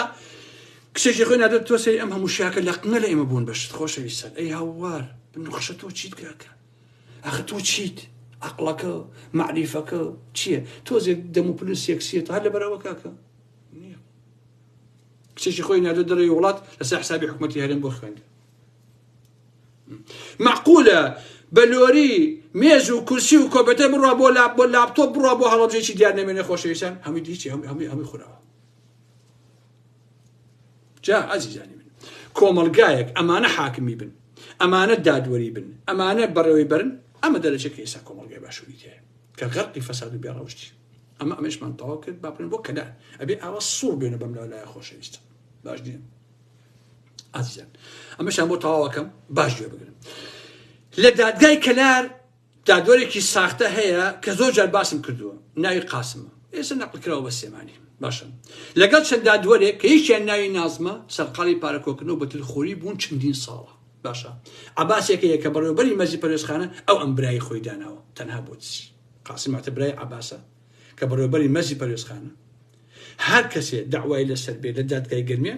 کچێکی خۆی نادێت تۆ سەری ئەم هەموو شاکە لە قنە لە ئێمە بوون بەشت خۆشەویستان ئەی هاوار نوخشە تۆ چیت کاکە ئەخە تۆ چیت عەقڵەکە مەعریفەکە چییە تۆزێک دەم و پلوسێکسیێت هەر لەبەرەوە کاکە نییە کچێکی خۆی نادێت دەڕێی وڵات لەسەر حسابی حکومەتی هەرێم بۆ خوێندە معقولە بە لۆری مێز و کورسی و کۆمپیۆتەر بڕوا بۆ لاپتۆپ بڕوا بۆ هەڵەبجەیەکی دیار نەمێنێ خۆشەویستان هەمووی دیچی هەمووی خوراوە جا عزیزانی من کۆمەلگایەک ئەمانە حاکمی بن ئەمانە دادوەری بن ئەمانە بەڕێوەی برن ئەمە دەرەجەکە ئێستا کۆمەلگای باشووری تێ کە غەرقی فەساد و بێڕەوشتی ئەمەشمان تەواو کرد با بڵێن بۆ کەلار ئەبێ ئاوا سوور بێنە بەم لایە خۆشەویستە باش نییە عزیزان ئەمەشان بۆ تەواوەکەم باش گوێ بگرن لە دادگای کەلار دادوەرێکی ساختە هەیە کە زۆر جار باسم کردووە ناوی قاسمە ئێستا نەقڵکراوە بە سێمانی باشە لەگەڵ چەند دادوەرێک کە هیچیان ناوی نازمە سەرقاڵی پارەکۆکردنەوە بە تلخۆری بوون چەندین ساڵە باشە عەباسێکەیە کە بەڕێوەبەری مەرجی پەروێزخانە ئەو ئەمبرایی خۆی داناوە تەنها بۆ چی قاسم معتبرای عباسە کە بەڕێوەبەری مەرجی پەروێزخانە هەر کەسێ داوای لەسەر بێ لە دادگای گرمێ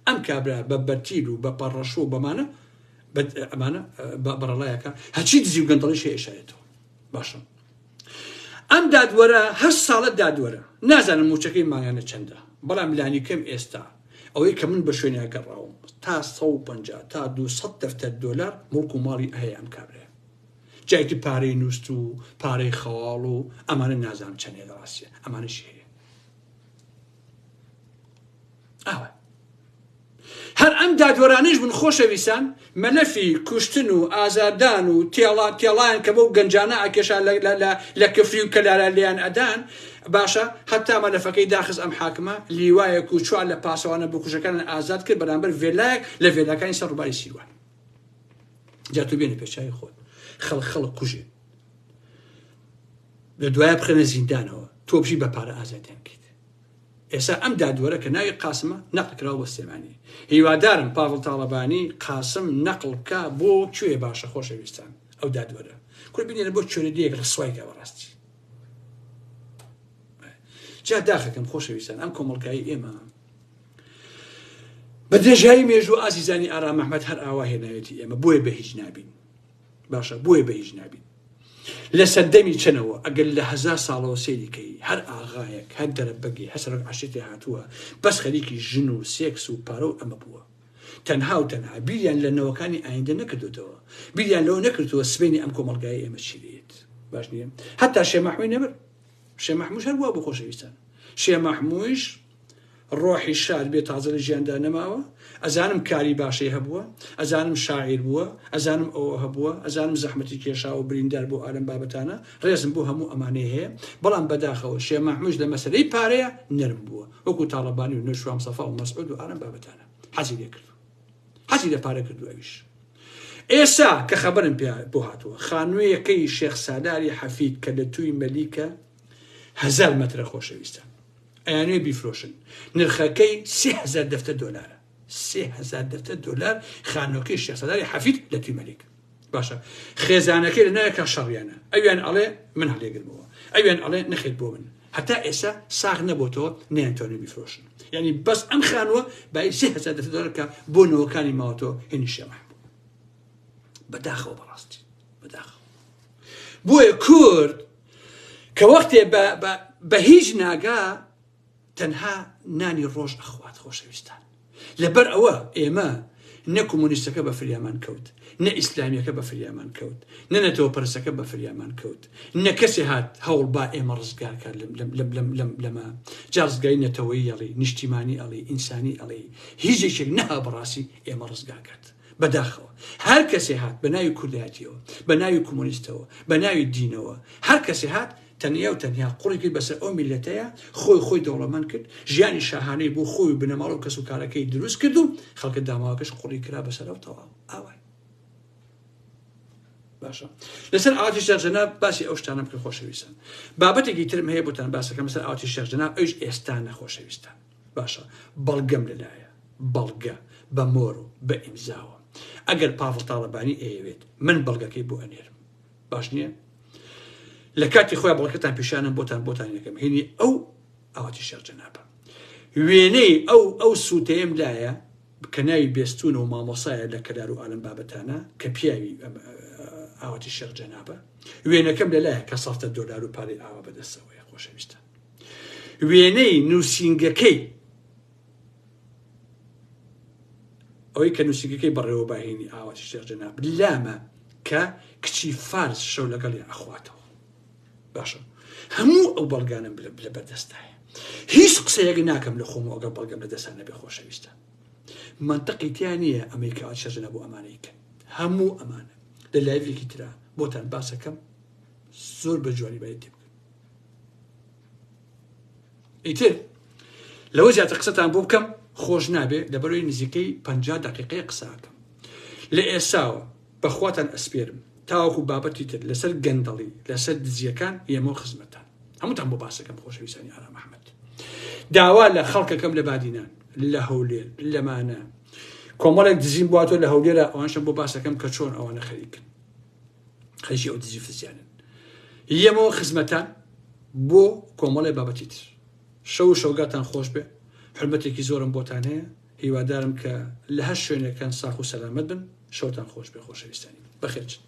ئەم کابرا بە بەرتیل و بە پەڕەش و بەمانە ئەمانە بەڕەڵایەکە هەچی دزی و گەندەڵیش هێشایەتەوە. باشە ئەم دادوەرە هەر ساڵە دادوەرە نازانم موچەکەی مانگانە چەندە بەڵام لانی کەم ئێستا ئەوەی کە من بە شوێنە گەڕاوم تا 150 تا 200 دەفتەر دۆلار مڵک و ماڵی هەیە ئەم کابرێ جایتی پارەی نووست و پارەی خەواڵ و ئەمانە نازانم چەندێ ڕاستیە ئەمانشی هەیە. ئاوە هەر ئەم دادوەرانش بن خۆشەویستان مەلەفی کوشتن و ئازاردان و تێڵایان کە بەو گەنجانە ئاکێشان لە کفری و کەلارە لیان ئەدان باشە هەتا مەلەفەکەی داخست ئەم حاکمە لیوایەک و چوار لە پاسەوانە بکوژەکانە ئازاد کرد بەرامبەر ڤێلایەک لە ڤێلاکانی سەر ڕووباری سیروان. جا تۆ بێنە پێشای خۆت خەڵک کوژێ لە دوایە بخێنە زیندانەوە تۆ بژی بە پارە ئازادیان کرد. ئێستا ئەم دادوەرە کە ناوی قاسمە نەقل کراوە بۆ سلێمانی. هیوادارم پاڤڵ تاڵەبانی قاسم نەقل بکە بۆ کوێ باشە خۆشەویستان ئەو دادوەرە کورد بینێنە بۆ کوێنە دیەک ڕسوایکە بەڕاستی. جا داخەکەم خۆشەویستان ئەم کۆمەڵگایی ئێمە بە دێژایی مێژوو ئازیزانی ئارام ئەحمەد هەر ئاوا هێناوێتی ئێمە بۆیە بە هیچ نابین. باشە بۆیە بە هیچ نابین. لە سەردەمی چنەوە ئەگەر لە 1000 ساڵەوە سەیریکەی هەر ئاغایەک هەر دەرەبەگی هەسەر عاشێتی هاتووە بەس خەریکی ژن و سێکس و پارە و ئەمە بووە تەنها و تەنها بیریان لە نەوەکانی ئایندە نەکردوتەوە بیریان لەوە نەکردووە سبەینی ئەم کۆمەڵگای ئێمە چیرێت. باش نییە هەتا شێ مەحموود نەبر شێ مەحموود هەر بووە بۆ خۆشەویستان شێ مەحموودش ڕۆحی شاد بێ تازە لە ژیاندا نەماوە ئەزانم کاری باشەی هەبووە ئەزانم شاعیر بووە ئەزانم ئەوە هەبووە ئەزانم زەحمەتی کێشا و بریندار بۆ ئالەم بابەتانە ڕێزم بۆ هەموو ئەمانەی هەیە بەڵام بەداخەوە شێ مەحموود لە مەسەلەی پارەیە نەرم بووە وەکو تاڵەبانی و نەشوام سەفا و مەسعود و ئالەم بابەتانە حەزی لێ کرد حەزی لە پارە کردو ئەویش. ئێستا کە خەبەرم پێ بۆ هاتووە خانوویەکەی شێخ سالاری حەفید کە لە توی مەلیکە 1000 مەترە خۆشەویستان ئەیانوێ بیفرۆشن نرخەکەی 3000 دەفتەر دۆلارە 3000 دەفتەر دۆلار خانووەکەی شێخ سالاری حەفید لە توی مەلیک. باشە خێزانەکەی لە نایەکە شەڕیانە ئەویان ئەڵێ من هەڵێگرمەوە ئەویان ئەڵێ نەخێت بۆ من هەتا ئێستا ساغ نەبووتەوە نەیانتوانێت بیفرۆشن یعنی بەس ئەم خانووە بای 3000 دەفتەر دۆلار کە بۆ نەوەکانی ماوەتەوە هێنی شێ مەحموود بەداخەوە بەڕاستی بەداخەوە. بۆیە کورد کە وەختێ بە هیچ ناگا تەنها نانی ڕۆژ ئەخوات خۆشەویستان لەبەر ئەوە ئێمە نە کۆمۆنیستەکە بە فریامان کەوت نە ئیسلامیەکە بە فریامان کەوت نە نەتەوە پەرستەکە بە فریامان کەوت نە کەسێ هات هەوڵ با ئێمە ڕزگارکە لەمە جارزگای نەتەوەی ئەڵێ نیشتیمانی ئەڵێ ئینسانی ئەڵێ هیچێکێک نەها بەڕاستی ئێمە ڕزگار کرد. بەداخەوە هەر کەسێ هات بە ناوی کوردایەتیەوە بە ناوی کۆمۆنیستەوە بە ناوی دینەوە هەر کەسێ هات تەنیا و تەنیا قوڕی کرد بەسەر ئەو میلەتەیە خۆی دەوڵەمەند کرد ژیانی شاهانەی بۆ خۆی بنەماڵ و کەس و کارەکەی دروست کرد و خەڵکە داماوەکەش قوڕی کرا بەسەر ئەو تەواو ئاوای. باشە لەسەر ئاواتی شێخ جەناب باسی ئەو شتانە بکە خۆشەویستان بابەتێکی ترم هەیە بۆتان باسەکەم لەسەر ئاواتی شێخ جەناب ئەوش ئێستا نەخۆشەویستان. باشە بەڵگەم لەلایە بەڵگە بە مۆر و بە ئیمزاوە ئەگەر پاڤڵ تاڵەبانی ئەیەوێت من بەڵگەکەی بۆ ئەنێرم باش نییە لە کاتی خۆیان بەڵگەتان پیشانم بۆتان یەکەم هینی ئەو ئاواتی شێخ جەنابە وێنەی ئەو سووتەیەم لایە کە ناوی بێستون و مامۆسایە لە کەلار و ئالەم بابەتانە کە پیاوی ئاواتی شێخ جەنابە وێنەکەم لەلایە کە 100 دۆلار و پارەی ئاوا بەدەستەوەیە خۆشەویستە وێنەی نووسینگەکەی ئەوەی کە نووسینگەکەی بەڕێوە باهێنی ئاواتی شێخ جەناب لامە کە کچی فارس شەو لەگەڵی ئەخواتەوە. باشە هەموو ئەو بەڵگانم لە بەردەستایە هیچ قسەیەک ناکەم لە خۆم ئەگەر بەڵگەم لە دەستان نەبێ خۆشەویستە منطقی تیان نییە ئەمریکا ئاواتی شێخ جەناب بۆ ئەمانەیکەن هەموو ئەمانە لە لایڤێکی ترا بۆتان باسەکەم زۆر بە جوانی باید تێ بکەن. ئیتر لەوە زیاتر قسەتان بۆ بکەم خۆش نابێ لەبەرەوەی نزیکەی 50 دقیقەیە قساکەم لە ئێساوە بەخواتان ئەسپێرم تاوەکو بابەتی تر لەسەر گەندەڵی لەسەر دزیەکان ئێمە خزمەتان هەمووتان بۆ باسەکەم خۆشەویستانی ئارام ئەحمەد داوا لە خەڵکەکەم لە بادینان لە هەولێر لەمانە کۆمەڵێک دزیم بواتۆ لە هەولێرە ئەوانشم بۆ باسەکەم کە چۆن ئەوانە خەریکن خەریکی ئەو دزی فزیانن یەمەوە خزمەتان بۆ کۆمەڵێ بابەتی تر شەو شەوگاتان خۆش بێ حرمەتێکی زۆرم بۆتان هەیە هیوادارم کە لە هەر شوێنێکان ساخ و سەلامەت بن شەوتان خۆش بێ خۆشەویستانی بەخێرچن